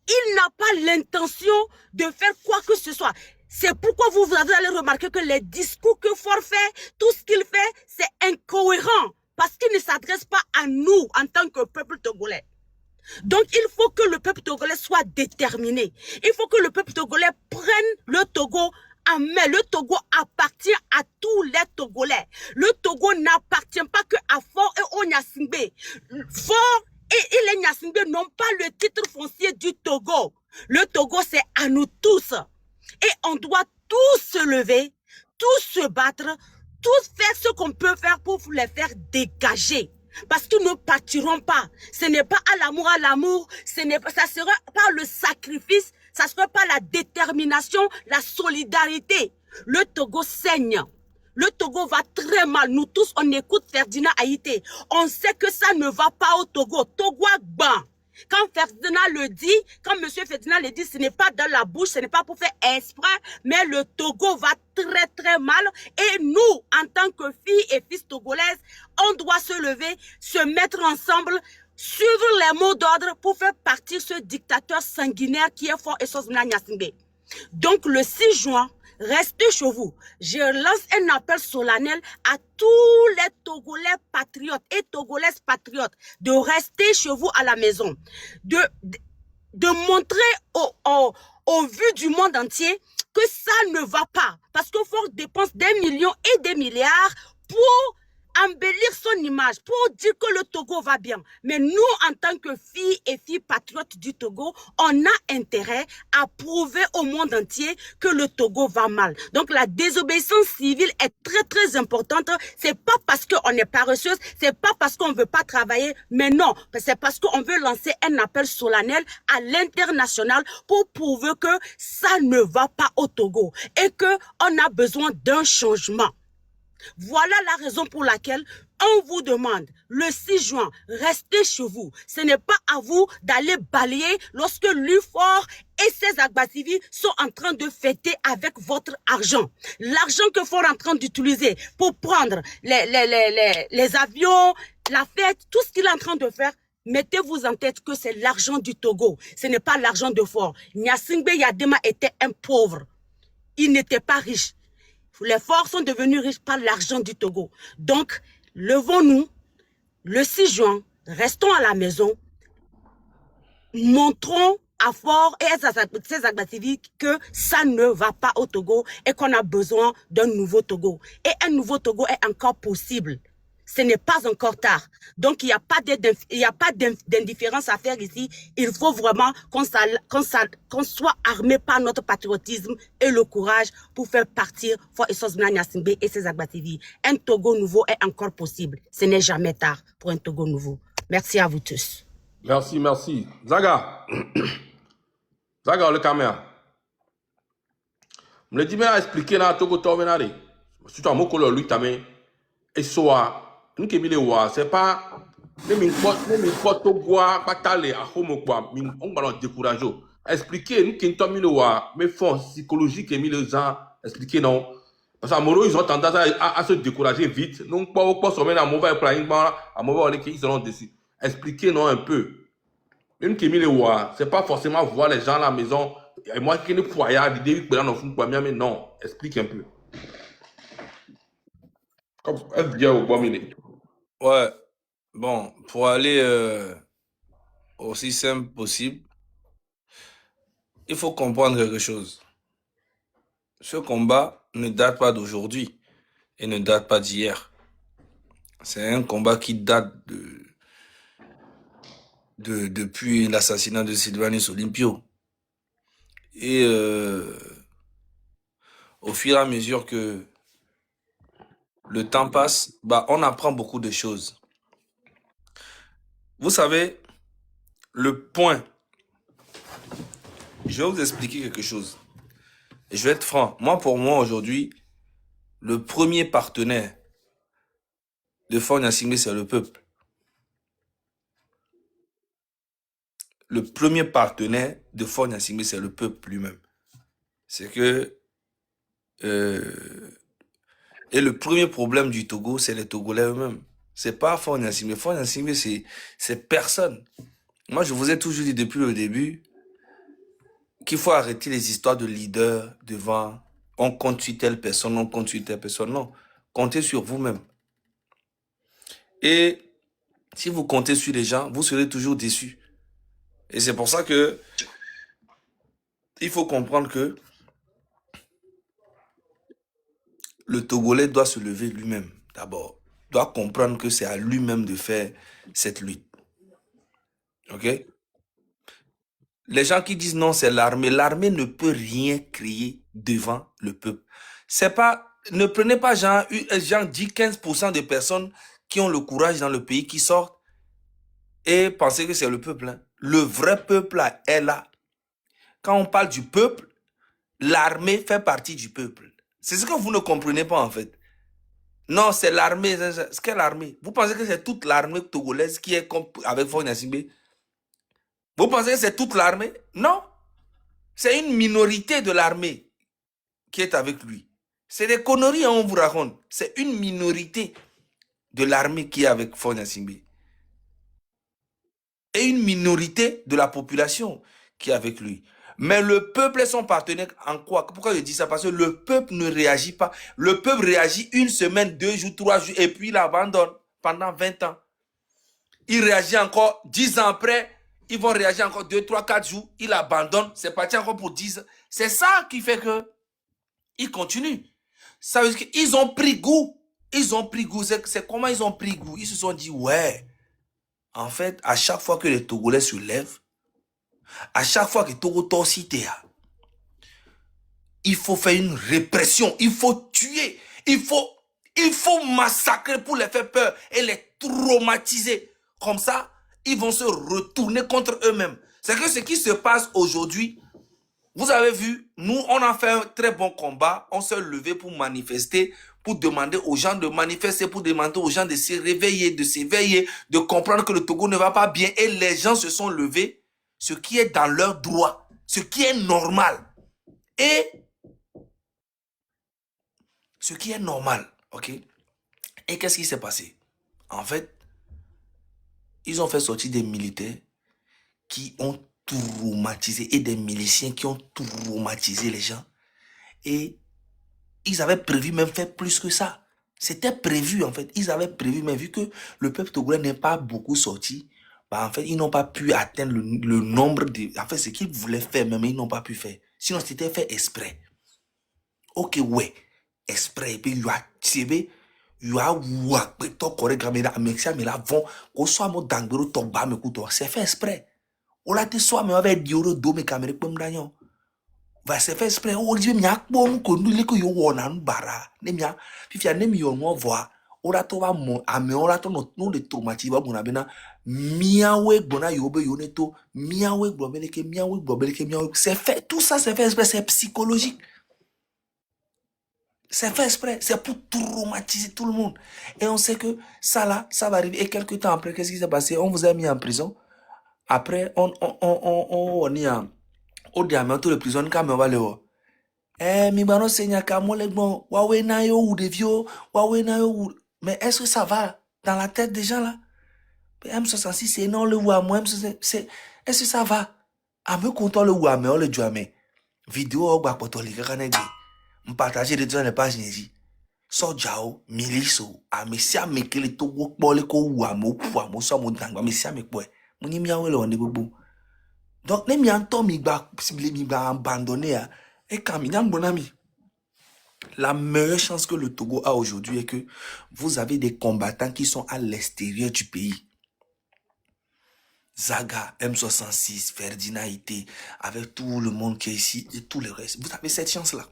Il n'a pas l'intention de faire quoi que ce soit. C'est pourquoi vous allez remarquer que les discours que Fort fait, tout ce qu'il fait, c'est incohérent. Parce qu'il ne s'adresse pas à nous en tant que peuple togolais. Donc, il faut que le peuple togolais soit déterminé. Il faut que le peuple togolais prenne le Togo en main. Le Togo appartient à tous les Togolais. Le Togo n'appartient pas que à Fort et au Nyasingbe. Fort et les Nyasingbe n'ont pas le titre foncier du Togo. Le Togo, c'est à nous tous. Et on doit tous se lever, tous se battre, tous faire ce qu'on peut faire pour les faire dégager. Parce qu'ils ne partiront pas. Ce n'est pas à l'amour, ça sera pas le sacrifice, ça sera pas la détermination, la solidarité. Le Togo saigne. Le Togo va très mal. Nous tous, on écoute Ferdinand Haïté. On sait que ça ne va pas au Togo. Togo ban. Quand Ferdinand le dit, quand monsieur Ferdinand le dit, ce n'est pas dans la bouche, ce n'est pas pour faire exprès, mais le Togo va très très mal. Et nous, en tant que filles et fils togolaises, on doit se lever, se mettre ensemble, suivre les mots d'ordre pour faire partir ce dictateur sanguinaire qui est Fort Eswatini Nyasingbe. Donc le 6 juin, restez chez vous. Je lance un appel solennel à tous les Togolais patriotes et Togolaises patriotes de rester chez vous à la maison. De montrer au vu du monde entier que ça ne va pas. Parce que Fort dépense des millions et des milliards pour embellir son image, pour dire que le Togo va bien. Mais nous, en tant que filles patriotes du Togo, on a intérêt à prouver au monde entier que le Togo va mal. Donc la désobéissance civile est très très importante. C'est pas parce qu'on est paresseuse, c'est pas parce qu'on veut pas travailler, mais non, c'est parce qu'on veut lancer un appel solennel à l'international pour prouver que ça ne va pas au Togo et que on a besoin d'un changement. Voilà la raison pour laquelle on vous demande, le 6 juin, restez chez vous. Ce n'est pas à vous d'aller balayer lorsque l'UFOR et ses Agbasivi sont en train de fêter avec votre argent. L'argent que Fort est en train d'utiliser pour prendre les avions, la fête, tout ce qu'il est en train de faire, mettez-vous en tête que c'est l'argent du Togo. Ce n'est pas l'argent de Fort. Nyasingbe Yadema était un pauvre. Il n'était pas riche. Les Forts sont devenus riches par l'argent du Togo. Donc, levons-nous le 6 juin, restons à la maison, montrons à Fort et à ses Agbasivi que ça ne va pas au Togo et qu'on a besoin d'un nouveau Togo. Et un nouveau Togo est encore possible. Ce n'est pas encore tard. Donc, il n'y a pas d'indifférence à faire ici. Il faut vraiment qu'on soit armé par notre patriotisme et le courage pour faire partir Fort Eswatini Nyasingbe et ses Agbasivi. Un Togo nouveau est encore possible. Ce n'est jamais tard pour un Togo nouveau. Merci à vous tous. Merci, merci. Zaga. Zaga, le caméra. Je me dis, mais à expliquer dans Togo, Torvenare. Surtout à mon collègue, lui, tamé. Et soit, nous qui wa, c'est pas, même to bois, pas talé à homo quoi, on va décourager. Expliquer, nous qui sommes wa, mais force psychologique et les gens, expliquer non. Parce qu'à Moro, ils ont tendance à se décourager vite. Donc, pas se mettre à mauvais planning, à mauvais qui seront dessus. Expliquez non un peu. Même qui wa, c'est pas forcément voir les gens à la maison. Et moi qui ne pouvais pas l'idée que dans le mais non, explique un peu. Comme elle dit au bon minute. Ouais, bon, pour aller aussi simple possible, il faut comprendre quelque chose. Ce combat ne date pas d'aujourd'hui et ne date pas d'hier. C'est un combat qui date depuis l'assassinat de Sylvanus Olympio. Et au fur et à mesure que le temps passe, bah, on apprend beaucoup de choses. Vous savez, le point, je vais vous expliquer quelque chose. Et je vais être franc. Moi, pour moi, aujourd'hui, le premier partenaire de Faure Gnassingbé, c'est le peuple. Le premier partenaire de Faure Gnassingbé, c'est le peuple lui-même. C'est que... et le premier problème du Togo, c'est les Togolais eux-mêmes. C'est pas Faure Gnassingbé. Faure Gnassingbé, c'est personne. Moi, je vous ai toujours dit depuis le début qu'il faut arrêter les histoires de leaders devant on compte sur telle personne, on compte sur telle personne. Non, comptez sur vous-même. Et si vous comptez sur les gens, vous serez toujours déçus. Et c'est pour ça que il faut comprendre que le Togolais doit se lever lui-même, d'abord. Doit comprendre que c'est à lui-même de faire cette lutte. Ok? Les gens qui disent non, c'est l'armée. L'armée ne peut rien créer devant le peuple. C'est pas, ne prenez pas genre 10-15% de personnes qui ont le courage dans le pays qui sortent et pensez que c'est le peuple. Hein. Le vrai peuple là, est là. Quand on parle du peuple, l'armée fait partie du peuple. C'est ce que vous ne comprenez pas en fait. Non, c'est l'armée. C'est quelle armée? Vous pensez que c'est toute l'armée togolaise qui est avec Faure Gnassingbé? Vous pensez que c'est toute l'armée? Non. C'est une minorité de l'armée qui est avec lui. C'est des conneries, hein, on vous raconte. C'est une minorité de l'armée qui est avec Faure Gnassingbé. Et une minorité de la population qui est avec lui. Mais le peuple est son partenaire en quoi? Pourquoi je dis ça? Parce que le peuple ne réagit pas. Le peuple réagit une semaine, 2 jours, 3 jours, et puis il abandonne pendant 20 ans. Il réagit encore 10 ans après. Ils vont réagir encore 2, 3, 4 jours. Il abandonne. C'est parti encore pour 10 ans. C'est ça qui fait que ils continuent. Ça veut dire qu'ils ont pris goût. Ils ont pris goût. C'est comment ils ont pris goût. Ils se sont dit, ouais, en fait, à chaque fois que les Togolais se lèvent, à chaque fois que Togo Torsité, il faut faire une répression. Il faut tuer. Il faut massacrer pour les faire peur et les traumatiser. Comme ça, ils vont se retourner contre eux-mêmes. C'est que ce qui se passe aujourd'hui, vous avez vu, nous, on a fait un très bon combat. On s'est levé pour manifester, pour demander aux gens de manifester, pour demander aux gens de se réveiller, de s'éveiller, de comprendre que le Togo ne va pas bien. Et les gens se sont levés, ce qui est dans leur droit, ce qui est normal. Et ce qui est normal, ok? Et qu'est-ce qui s'est passé? En fait, ils ont fait sortir des militaires qui ont traumatisé et des miliciens qui ont traumatisé les gens. Et ils avaient prévu même faire plus que ça. C'était prévu en fait. Ils avaient prévu, mais vu que le peuple togolais n'est pas beaucoup sorti, bah, en fait, ils n'ont pas pu atteindre le nombre de... En fait, ce qu'ils voulaient faire, même ils n'ont pas pu faire. Sinon, c'était fait exprès. Ok, ouais. Exprès. Et puis, il y a tiré. Il y a ouapé, ton chorégramme, mais là, vont, au soit mon dangbero, ton bas, me couteau. C'est fait exprès. On l'a dit, soit, mais on va dire, do, mes caméras, comme d'ailleurs. Va se fait exprès. On dit, mais il y a bon, qu'on nous, les que yo, on a un bara. Nemia, puis il y a nem yo, on voit. On l'a trouvé, on l'a trouvé, nous, les traumatisés, on a bien, miaoué, bona, yobe, yoneto, miaoué, blobeleke, miaoué, blobeleke, miaoué. C'est fait, tout ça, c'est fait exprès, c'est psychologique. C'est fait exprès, c'est pour traumatiser tout le monde. Et on sait que ça là, ça va arriver. Et quelques temps après, qu'est-ce qui s'est passé? On vous a mis en prison. Après, on est en... Au diamant, tout le prison, quand on va le voir. Mi bano senya kamole bon, wawe na yo ou des vieux, wawe na yo ou... Mais est-ce que ça va dans la tête des gens là? M66, c'est non le ouamou, M66, c'est... Est-ce que ça va? A me content le ouamé, le jouamé. Vidéo, ou bakpoto, les gars, on partage les deux dans les pages, n'y so jao, miliso, a me si a me kele to wok bole ko ouamou, pouamou, so mon dangwa, me si a me kwe. Mon y miawe le on est bobo. Donc, les mianto mi ba abandonné, et quand mi bon ami. La meilleure chance que le Togo a aujourd'hui est que vous avez des combattants qui sont à l'extérieur du pays. Zaga, M66, Ferdinand Ité, avec tout le monde qui est ici et tout le reste. Vous avez cette chance-là.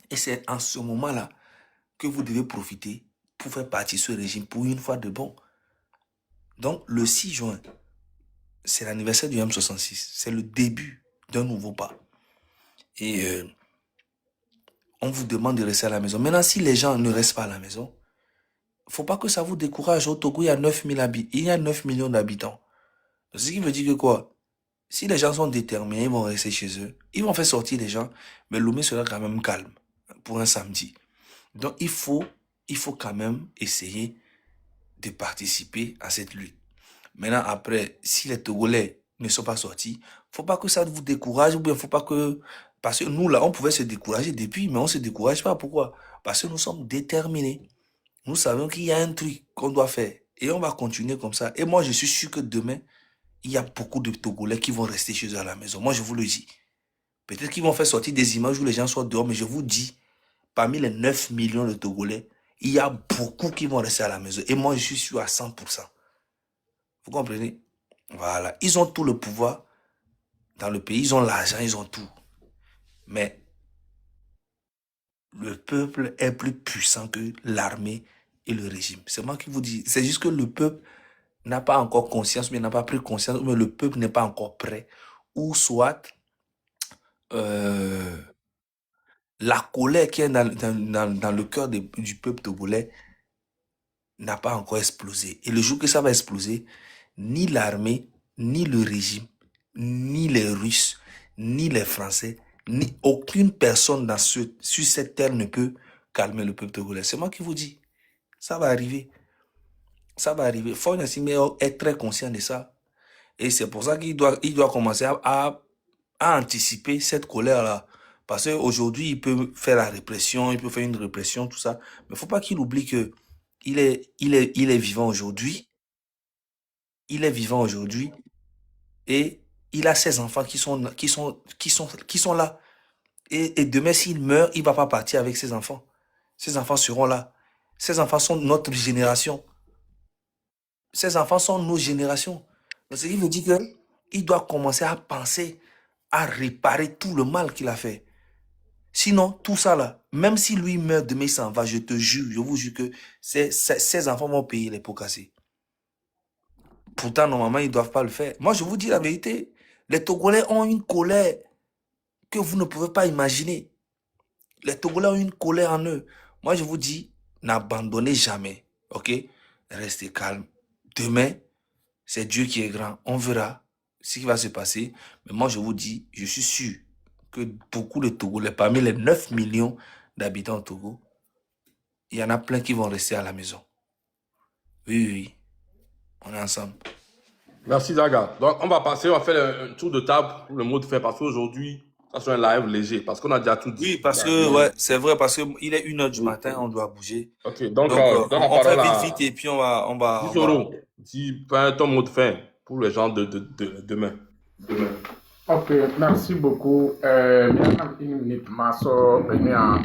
Et c'est en ce moment-là que vous devez profiter pour faire partie de ce régime pour une fois de bon. Donc, le 6 juin, c'est l'anniversaire du M66. C'est le début d'un nouveau pas. Et on vous demande de rester à la maison. Maintenant, si les gens ne restent pas à la maison, il ne faut pas que ça vous décourage. Au Togo, il y a 9 millions d'habitants. Ce qui veut dire que quoi? Si les gens sont déterminés, ils vont rester chez eux. Ils vont faire sortir les gens, mais Lomé sera quand même calme pour un samedi. Donc, il faut quand même essayer de participer à cette lutte. Maintenant, après, si les Togolais ne sont pas sortis, il ne faut pas que ça vous décourage, ou bien il ne faut pas que... Parce que nous, là, on pouvait se décourager depuis, mais on ne se décourage pas. Pourquoi? Parce que nous sommes déterminés. Nous savons qu'il y a un truc qu'on doit faire. Et on va continuer comme ça. Et moi, je suis sûr que demain, il y a beaucoup de Togolais qui vont rester chez eux à la maison. Moi, je vous le dis. Peut-être qu'ils vont faire sortir des images où les gens sont dehors, mais je vous dis, parmi les 9 millions de Togolais, il y a beaucoup qui vont rester à la maison. Et moi, je suis sûr à 100%. Vous comprenez? Voilà. Ils ont tout le pouvoir dans le pays. Ils ont l'argent, ils ont tout. Mais le peuple est plus puissant que l'armée et le régime. C'est moi qui vous dis. C'est juste que le peuple n'a pas encore conscience, mais n'a pas pris conscience, mais le peuple n'est pas encore prêt. Ou soit la colère qui est dans le cœur du peuple togolais n'a pas encore explosé. Et le jour que ça va exploser, ni l'armée, ni le régime, ni les Russes, ni les Français, ni aucune personne sur cette terre ne peut calmer le peuple togolais. C'est moi qui vous dis. Ça va arriver. Ça va arriver. Faure Gnassingbé est très conscient de ça. Et c'est pour ça qu'il doit commencer à anticiper cette colère-là. Parce qu'aujourd'hui, il peut faire la répression, il peut faire une répression, tout ça. Mais il ne faut pas qu'il oublie que il est vivant aujourd'hui. Il est vivant aujourd'hui. Et il a ses enfants qui sont là. Et demain, s'il meurt, il ne va pas partir avec ses enfants. Ses enfants seront là. Ses enfants sont notre génération. Ces enfants sont nos générations. Donc, ce qui veut dire qu'il doit commencer à penser à réparer tout le mal qu'il a fait. Sinon, tout ça là, même si lui meurt demain, il s'en va, je te jure, je vous jure que ces enfants vont payer les pots cassés. Pourtant, normalement, ils ne doivent pas le faire. Moi, je vous dis la vérité. Les Togolais ont une colère que vous ne pouvez pas imaginer. Les Togolais ont une colère en eux. Moi, je vous dis, n'abandonnez jamais. Ok? Restez calme. Demain, c'est Dieu qui est grand. On verra ce qui va se passer. Mais moi, je vous dis, je suis sûr que beaucoup de Togolais, parmi les 9 millions d'habitants au Togo, il y en a plein qui vont rester à la maison. Oui, oui, oui. On est ensemble. Merci Zaga. Donc on va faire un tour de table pour le mot de fin parce qu'aujourd'hui, ça sera un live léger parce qu'on a déjà tout dit. Oui, parce que, ouais, c'est vrai, parce qu'il est 1h du matin, on doit bouger. Ok, donc on fait vite et puis on va. Dis ton mot de fin pour les gens de demain. Ok, merci beaucoup. Bien, une minute, Maso, Benia,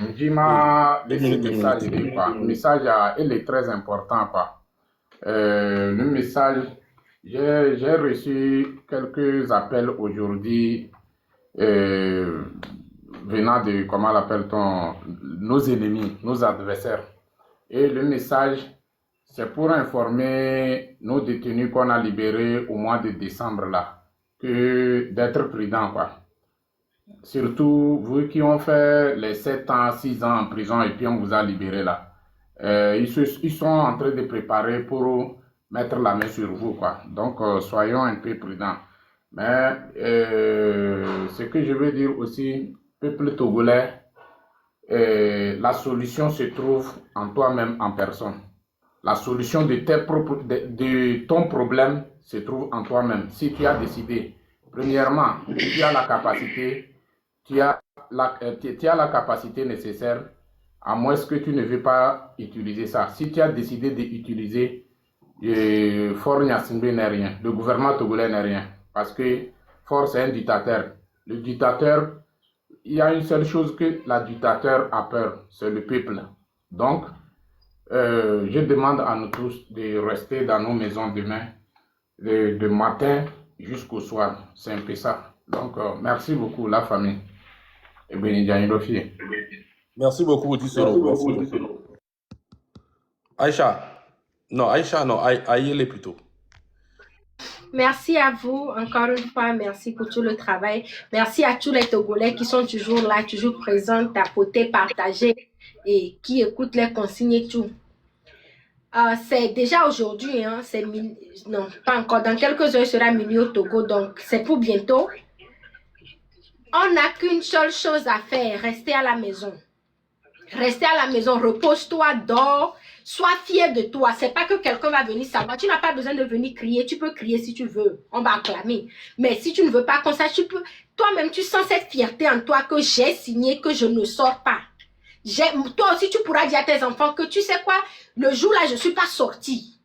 Njima, le message, il est très important, quoi. Le message, j'ai reçu quelques appels aujourd'hui venant de, comment l'appelle-t-on, nos ennemis, nos adversaires. Et le message, c'est pour informer nos détenus qu'on a libérés au mois de décembre là, que d'être prudent, quoi. Surtout vous qui ont fait les 7 ans, 6 ans en prison et puis on vous a libéré là. Ils sont en train de préparer pour mettre la main sur vous, quoi. Donc, soyons un peu prudents. Mais ce que je veux dire aussi, peuple togolais, la solution se trouve en toi-même en personne. La solution de ton problème se trouve en toi-même. Si tu as décidé, premièrement, tu as la capacité, tu as la capacité nécessaire, à moins que tu ne veux pas utiliser ça. Si tu as décidé d'utiliser, Faure Gnassingbé n'est rien. Le gouvernement togolais n'est rien. Parce que Faure, c'est un dictateur. Le dictateur, il y a une seule chose que la dictateur a peur, c'est le peuple. Donc, je demande à nous tous de rester dans nos maisons demain, de matin jusqu'au soir. C'est un peu ça. Donc, merci beaucoup, la famille. Et Bénédicte Lofier. Merci beaucoup, Tissero. Merci beaucoup. Aïcha, non, Aïele plutôt. Merci à vous, encore une fois, merci pour tout le travail. Merci à tous les Togolais qui sont toujours là, toujours présents, tapoter, partager et qui écoutent les consignes et tout. C'est déjà aujourd'hui, hein, non, pas encore, dans quelques heures, il sera minuit au Togo, donc c'est pour bientôt. On n'a qu'une seule chose à faire, rester à la maison. Rester à la maison, repose-toi, dors, sois fier de toi. C'est pas que quelqu'un va venir savoir. Tu n'as pas besoin de venir crier. Tu peux crier si tu veux. On va acclamer. Mais si tu ne veux pas qu'on sache, tu peux. Toi-même, tu sens cette fierté en toi que j'ai signé, que je ne sors pas. Toi aussi, tu pourras dire à tes enfants que tu sais quoi, le jour là, je ne suis pas sortie.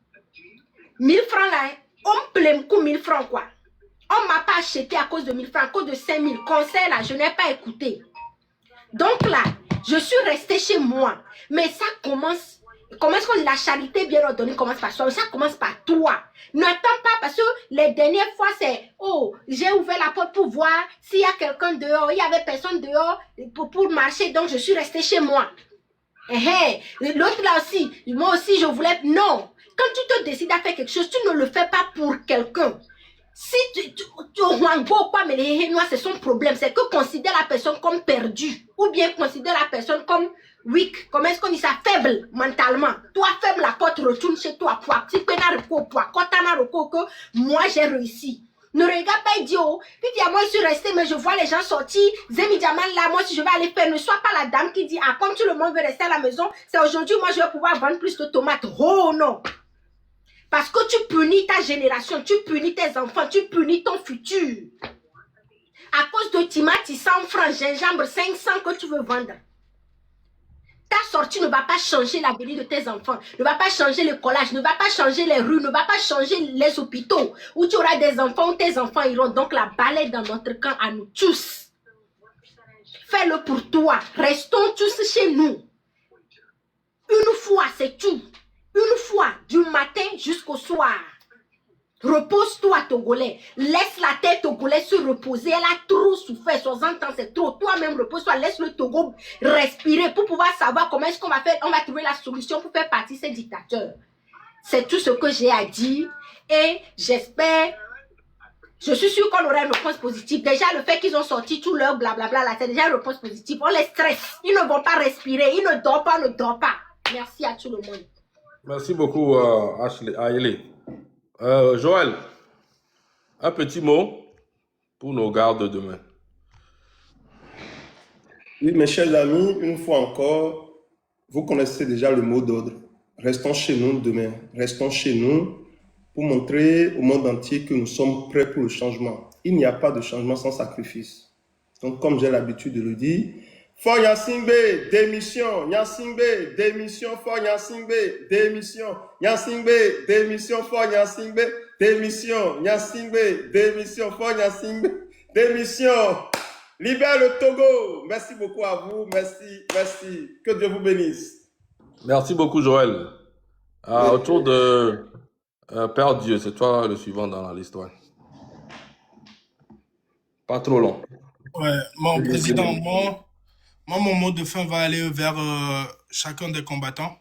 1000 francs là, on me plaît coup 1000 francs quoi. On ne m'a pas acheté à cause de 1000 francs, à cause de 5000. Conseil là, je n'ai pas écouté. Donc là, je suis restée chez moi. Mais ça commence. Comment est-ce que la charité bien ordonnée commence par soi? Ça commence par toi. N'attends pas parce que les dernières fois c'est oh, j'ai ouvert la porte pour voir s'il y a quelqu'un dehors. Il n'y avait personne dehors pour marcher. Donc je suis restée chez moi. L'autre là aussi, moi aussi je voulais. Non. Quand tu te décides à faire quelque chose, tu ne le fais pas pour quelqu'un. Si tu wango pas mais les noirs c'est son problème, c'est que considère la personne comme perdue ou bien considère la personne comme weak, comment est-ce qu'on dit ça, faible mentalement. Toi faible, la porte retourne chez toi pour petit peu na reco pour quand t'as reco que moi j'ai réussi. Ne regarde pas idiot. Puis dis moi je suis resté mais je vois les gens sortir. Zemi Diamant là, moi si je vais aller faire, ne sois pas la dame qui dit ah comme tout le monde veut rester à la maison, c'est aujourd'hui moi je vais pouvoir vendre plus de tomates. Oh non. Parce que tu punis ta génération, tu punis tes enfants, tu punis ton futur. À cause de tomates, 100 francs, gingembre, 500 que tu veux vendre. Ta sortie ne va pas changer l'avenir de tes enfants, ne va pas changer le collage, ne va pas changer les rues, ne va pas changer les hôpitaux où tu auras des enfants, où tes enfants iront. Donc la balle est dans notre camp à nous tous. Fais-le pour toi. Restons tous chez nous. Une fois, c'est tout. Une fois, du matin jusqu'au soir. Repose-toi, Togolais. Laisse la tête Togolais se reposer. Elle a trop souffert. 60 ans, c'est trop. Toi-même, repose-toi. Laisse le Togo respirer pour pouvoir savoir comment est-ce qu'on va faire. On va trouver la solution pour faire partie de ces dictateurs. C'est tout ce que j'ai à dire. Et j'espère... Je suis sûre qu'on aura une réponse positive. Déjà, le fait qu'ils ont sorti tout leur blablabla, là, c'est déjà une réponse positive. On les stresse. Ils ne vont pas respirer. Ils ne dorment pas, Merci à tout le monde. Merci beaucoup, Aïele. Joël, un petit mot pour nos gardes demain. Oui, mes chers amis, une fois encore, vous connaissez déjà le mot d'ordre. Restons chez nous demain. Restons chez nous pour montrer au monde entier que nous sommes prêts pour le changement. Il n'y a pas de changement sans sacrifice. Donc, comme j'ai l'habitude de le dire, Faure Gnassingbé, démission. Gnassingbé, démission. Faure Gnassingbé, démission. Gnassingbé, démission. Faure Gnassingbé, démission. Gnassingbé, démission. Faure Gnassingbé, démission. Libère le Togo. Merci beaucoup à vous. Merci, merci. Que Dieu vous bénisse. Merci beaucoup, Joël. Autour de Père Dieu, c'est toi le suivant dans la liste. Ouais. Pas trop long. Ouais, mon président, mon mot de fin va aller vers chacun des combattants.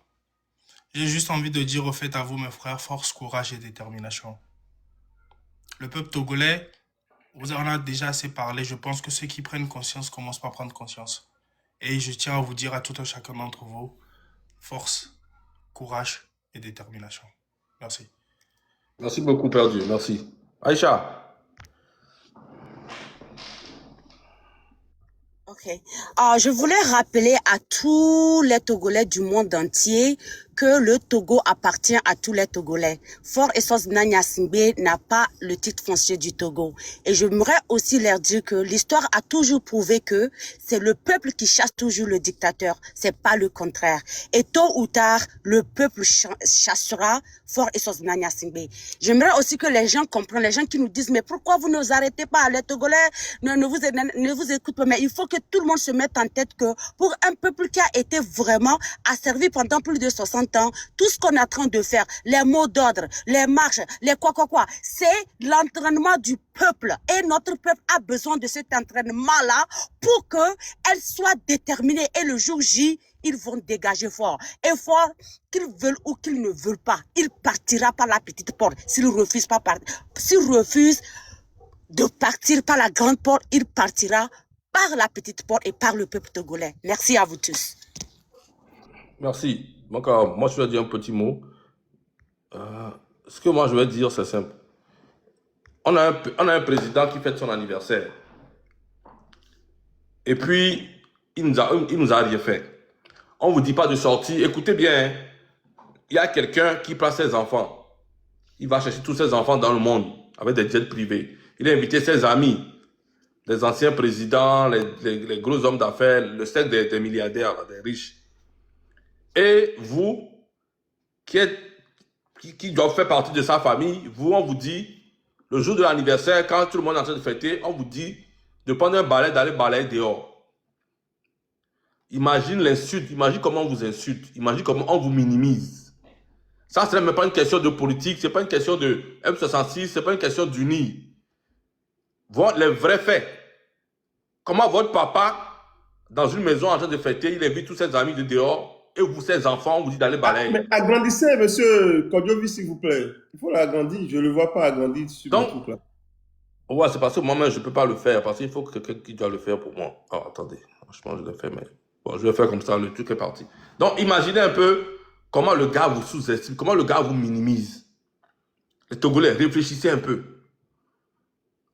J'ai juste envie de dire au fait à vous, mes frères, force, courage et détermination. Le peuple togolais Vous en avez déjà assez parlé. Je pense que ceux qui prennent conscience commencent par prendre conscience. Et je tiens à vous dire à tout un chacun d'entre vous, force, courage et détermination. Merci. Merci beaucoup, Père Dieu. Merci. Aïcha. Ok. Je voulais rappeler à tous les Togolais du monde entier que le Togo appartient à tous les Togolais. Fort Essos Nanya Singbe n'a pas le titre foncier du Togo. Et j'aimerais aussi leur dire que l'histoire a toujours prouvé que c'est le peuple qui chasse toujours le dictateur. C'est pas le contraire. Et tôt ou tard, le peuple chassera Fort Essos Nanya Singbe. J'aimerais aussi que les gens comprennent, les gens qui nous disent, mais pourquoi vous ne vous arrêtez pas? Les Togolais ne vous écoutent pas. Mais il faut que tout le monde se mette en tête que pour un peuple qui a été vraiment asservi pendant plus de 60 ans, tout ce qu'on est en train de faire, les mots d'ordre, les marches, les quoi, c'est l'entraînement du peuple. Et notre peuple a besoin de cet entraînement-là pour qu'elle soit déterminée. Et le jour J, ils vont dégager fort. Et fort, qu'ils veulent ou qu'ils ne veulent pas, il partira par la petite porte. S'il refuse de partir par la grande porte, il partira par la petite porte et par le peuple togolais. Merci à vous tous. Merci. Donc, moi, je vais dire un petit mot. Ce que moi, je vais dire, c'est simple. On a un président qui fête son anniversaire. Et puis, il nous a rien fait. On ne vous dit pas de sortir. Écoutez bien, hein. Il y a quelqu'un qui prend ses enfants. Il va chercher tous ses enfants dans le monde avec des jets privés. Il a invité ses amis, les anciens présidents, les gros hommes d'affaires, le cercle des milliardaires, des riches. Et vous, qui doivent faire partie de sa famille, on vous dit, le jour de l'anniversaire, quand tout le monde est en train de fêter, on vous dit de prendre un balai, d'aller balayer dehors. Imagine l'insulte, imagine comment on vous insulte, imagine comment on vous minimise. Ça, ce n'est même pas une question de politique, ce n'est pas une question de M66, ce n'est pas une question d'unir. Les vrais faits. Comment votre papa, dans une maison en train de fêter, il invite tous ses amis de dehors, et vous, ses enfants, on vous dit d'aller balayer. Mais agrandissez, monsieur Kodjovi, s'il vous plaît. Il faut l'agrandir. Je ne le vois pas agrandir sur le truc là. Ouais, c'est parce que moi-même, je ne peux pas le faire, parce qu'il faut que quelqu'un qui doit le faire pour moi. Alors, attendez, franchement, je le fais, mais bon, je vais faire comme ça, le truc est parti. Donc, imaginez un peu comment le gars vous sous-estime, comment le gars vous minimise. Les Togolais, réfléchissez un peu.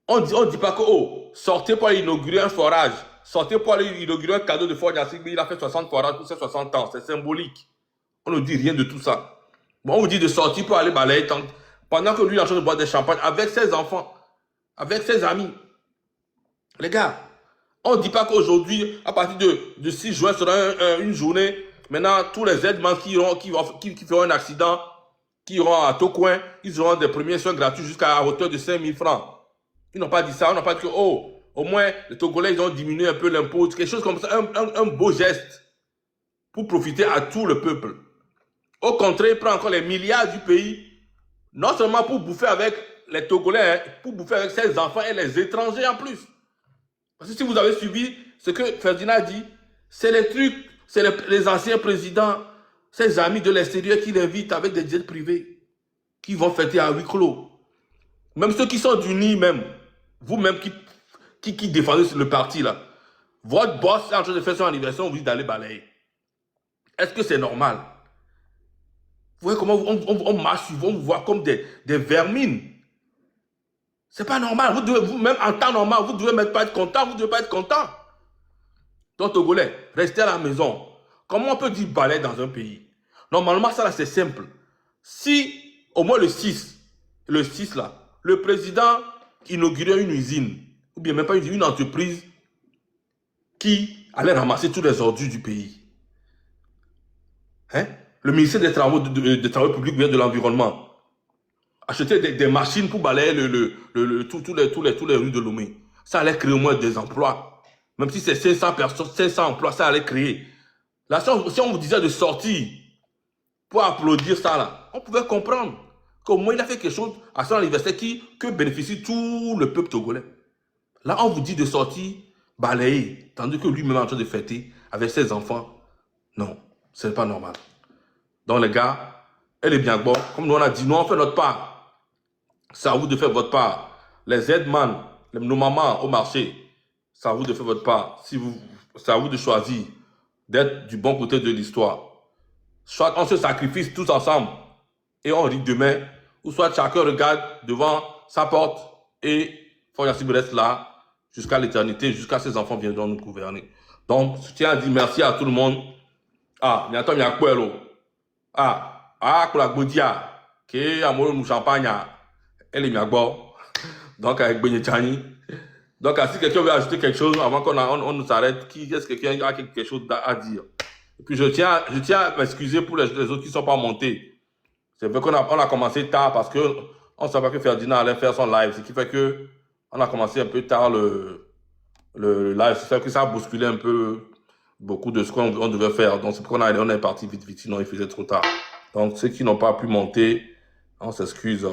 On dit pas que, oh, sortez pour aller inaugurer un forage. Sortez pour aller inaugurer un cadeau de Fort Yassigbe. Il a fait 60 forages pour ses 60 ans. C'est symbolique. On ne dit rien de tout ça. Bon, on vous dit de sortir pour aller balayer pendant que lui est en train de boire des champagnes avec ses enfants, avec ses amis. Les gars, on ne dit pas qu'aujourd'hui, à partir de 6 juin, sera une journée. Maintenant, tous les aides-man qui feront un accident, qui iront à Tocoin, ils auront des premiers soins gratuits jusqu'à hauteur de 5 000 francs. Ils n'ont pas dit ça, on n'a pas dit que, oh, au moins, les Togolais, ils ont diminué un peu l'impôt, quelque chose comme ça, un beau geste pour profiter à tout le peuple. Au contraire, il prend encore les milliards du pays, non seulement pour bouffer avec les Togolais, hein, pour bouffer avec ses enfants et les étrangers en plus. Parce que si vous avez suivi ce que Ferdinand a dit, c'est les trucs, c'est les anciens présidents, ses amis de l'extérieur qui l'invitent avec des jets privés, qui vont fêter à huis clos. Même ceux qui sont du nid même, vous-même qui défendez le parti là, votre boss est en train de faire son anniversaire, on vous dit d'aller balayer. Est-ce que c'est normal? Vous voyez comment on marche sur vous, on vous voit comme des vermines. C'est pas normal. Vous-même en temps normal, vous ne devez même pas être content, vous ne devez pas être content. Donc Togolais, restez à la maison. Comment on peut dire balayer dans un pays? Normalement, ça là c'est simple. Si au moins le 6 là, le président inaugurait une usine, ou bien même pas une entreprise qui allait ramasser tous les ordures du pays. Hein? Le ministère des Travaux publics ou de l'Environnement acheter des machines pour balayer tous les rues de Lomé. Ça allait créer au moins des emplois. Même si c'est 500 personnes, 500 emplois, ça allait créer. Là, si on vous disait de sortir pour applaudir ça, là, on pouvait comprendre qu'au moins il a fait quelque chose à son anniversaire que bénéficie tout le peuple togolais. Là, on vous dit de sortir, balayer, tandis que lui-même est en train de fêter avec ses enfants. Non, ce n'est pas normal. Donc les gars, elle est bien bon. Comme nous on a dit, nous on fait notre part. C'est à vous de faire votre part. Les aides-man nos mamans au marché, c'est à vous de faire votre part. C'est à vous de choisir d'être du bon côté de l'histoire. Soit on se sacrifie tous ensemble et on rit demain, ou soit chacun regarde devant sa porte et Fonya Singbe reste là jusqu'à l'éternité, jusqu'à ce que ses enfants viendront nous gouverner. Donc, je tiens à dire merci à tout le monde. Ah, Niatom Yakwelo. Pour la Gbodia, qui est amoureux de champagne, elle est Miagbo. Donc, avec Benye Chani. Donc, si quelqu'un veut ajouter quelque chose avant qu'on nous arrête, est-ce que quelqu'un a quelque chose à dire? Et puis, je tiens à m'excuser pour les autres qui ne sont pas montés. C'est vrai qu'on a commencé tard parce qu'on ne savait pas que Ferdinand allait faire son live. Ce qui fait qu'on a commencé un peu tard le live. C'est fait que ça a bousculé un peu beaucoup de ce qu'on devait faire. Donc, c'est pourquoi on est parti vite, sinon il faisait trop tard. Donc, ceux qui n'ont pas pu monter, on s'excuse,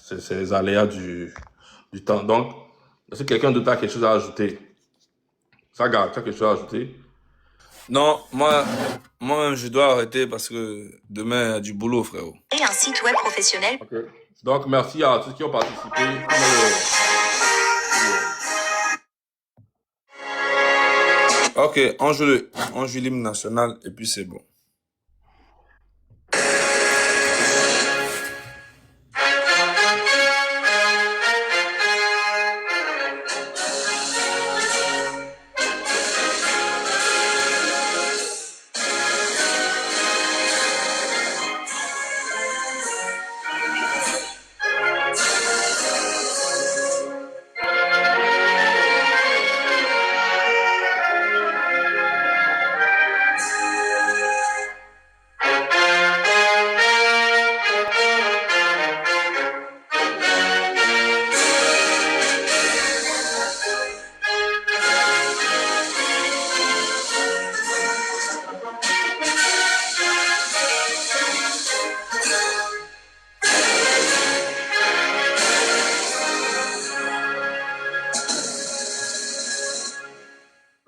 c'est les aléas du temps. Donc, est-ce que quelqu'un d'autre a quelque chose à ajouter? Saga, tu as quelque chose à ajouter? Non, moi-même, je dois arrêter parce que demain, il y a du boulot, frérot. Et un site web professionnel. Ok. Donc, merci à tous qui ont participé. Ok, on joue l'hymne national et puis c'est bon.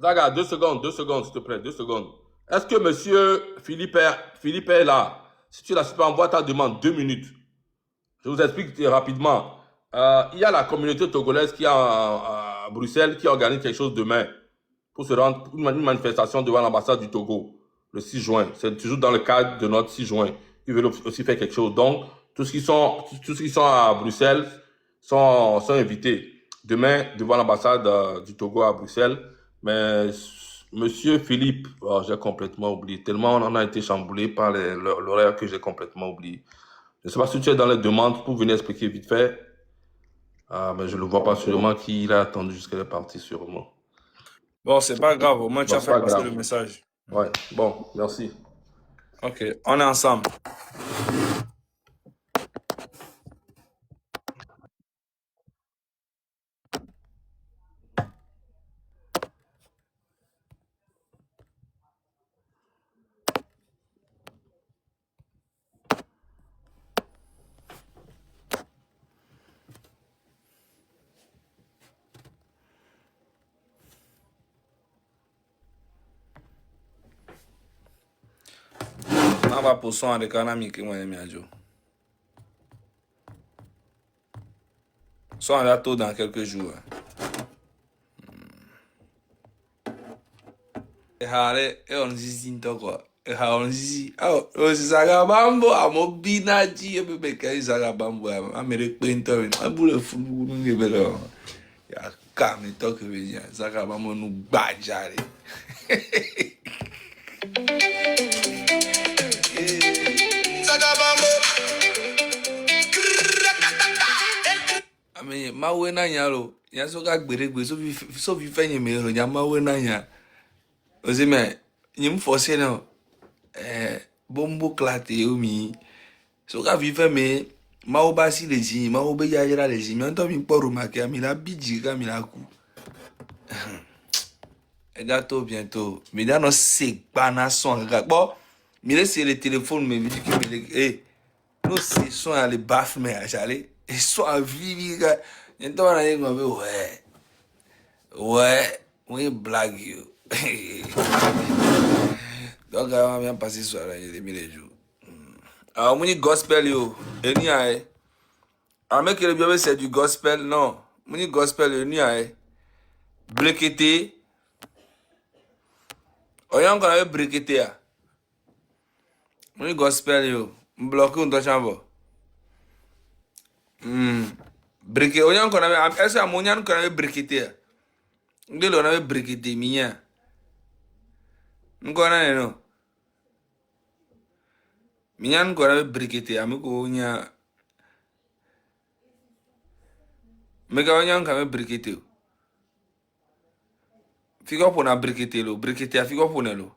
Zaga, 2 secondes, s'il te plaît, 2 secondes. Est-ce que monsieur Philippe est là? Si tu l'as pas, envoie ta demande, 2 minutes. Je vous explique rapidement. Il y a la communauté togolaise qui est à Bruxelles qui organise quelque chose demain pour se rendre une manifestation devant l'ambassade du Togo le 6 juin. C'est toujours dans le cadre de notre 6 juin. Ils veulent aussi faire quelque chose. Donc, tous ceux qui sont à Bruxelles sont invités demain devant l'ambassade du Togo à Bruxelles. Mais monsieur Philippe, j'ai complètement oublié. Tellement on en a été chamboulé par l'horaire que j'ai complètement oublié. Je ne sais pas si tu es dans les demandes pour venir expliquer vite fait. Mais je ne le vois pas sûrement qu'il a attendu jusqu'à la partie sûrement. Bon, c'est pas grave. Au moins, tu as fait passer le message. Ouais, bon, merci. Ok, on est ensemble. On va pour son avec un ami qui m'a aimé à Joe. Son à tout dans quelques jours. Et on dit quoi? Et on dit, oh, Zagabambo, Amobinaji, et bébé, Zagabambo, Amérique Pinto, un boule fou, nous y verrons. Il y a calme, et toi que veut dire, Zagabambo nous badjare. Ame mawe na nyalo ya so ga gberegbe so fi fenye me ro ya mawe na nya ozime nyim force na bombo klate omi so ga fi fe me mawo ba si leji mawo be ya yira leji mi onto mi poro ma ke mi la biji ka mi la ku et dato bientôt mi da no se gba na son ga bo mi le le téléphone me dit que mi no se son ale baf me a chale et soit vivi então on a dit we blague you donc on vient passer sur la les jours alors mon gospel yo eni ai mais que le bien c'est du gospel non Muni gospel yo ni aye. Brekete. Oyan kon ave brekete ya. Muni gospel yo. Mbloke un to chambo. Breke oyan kon ave est-ce amonyan kon ave brekete ya. Ngelo on ave brekete minya. Nkona neno. Minyan kon ave brekete ya miko nya. Mega onyan kon ave brekete yo. Figo pona brekete lo. Brekete ya figo pone lo.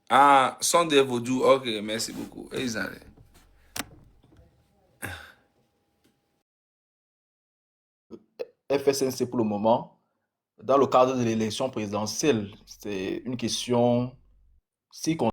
Ah, Sunday Vodou. Ok, merci beaucoup. Exactly. FSNC pour le moment, dans le cadre de l'élection présidentielle, c'est une question si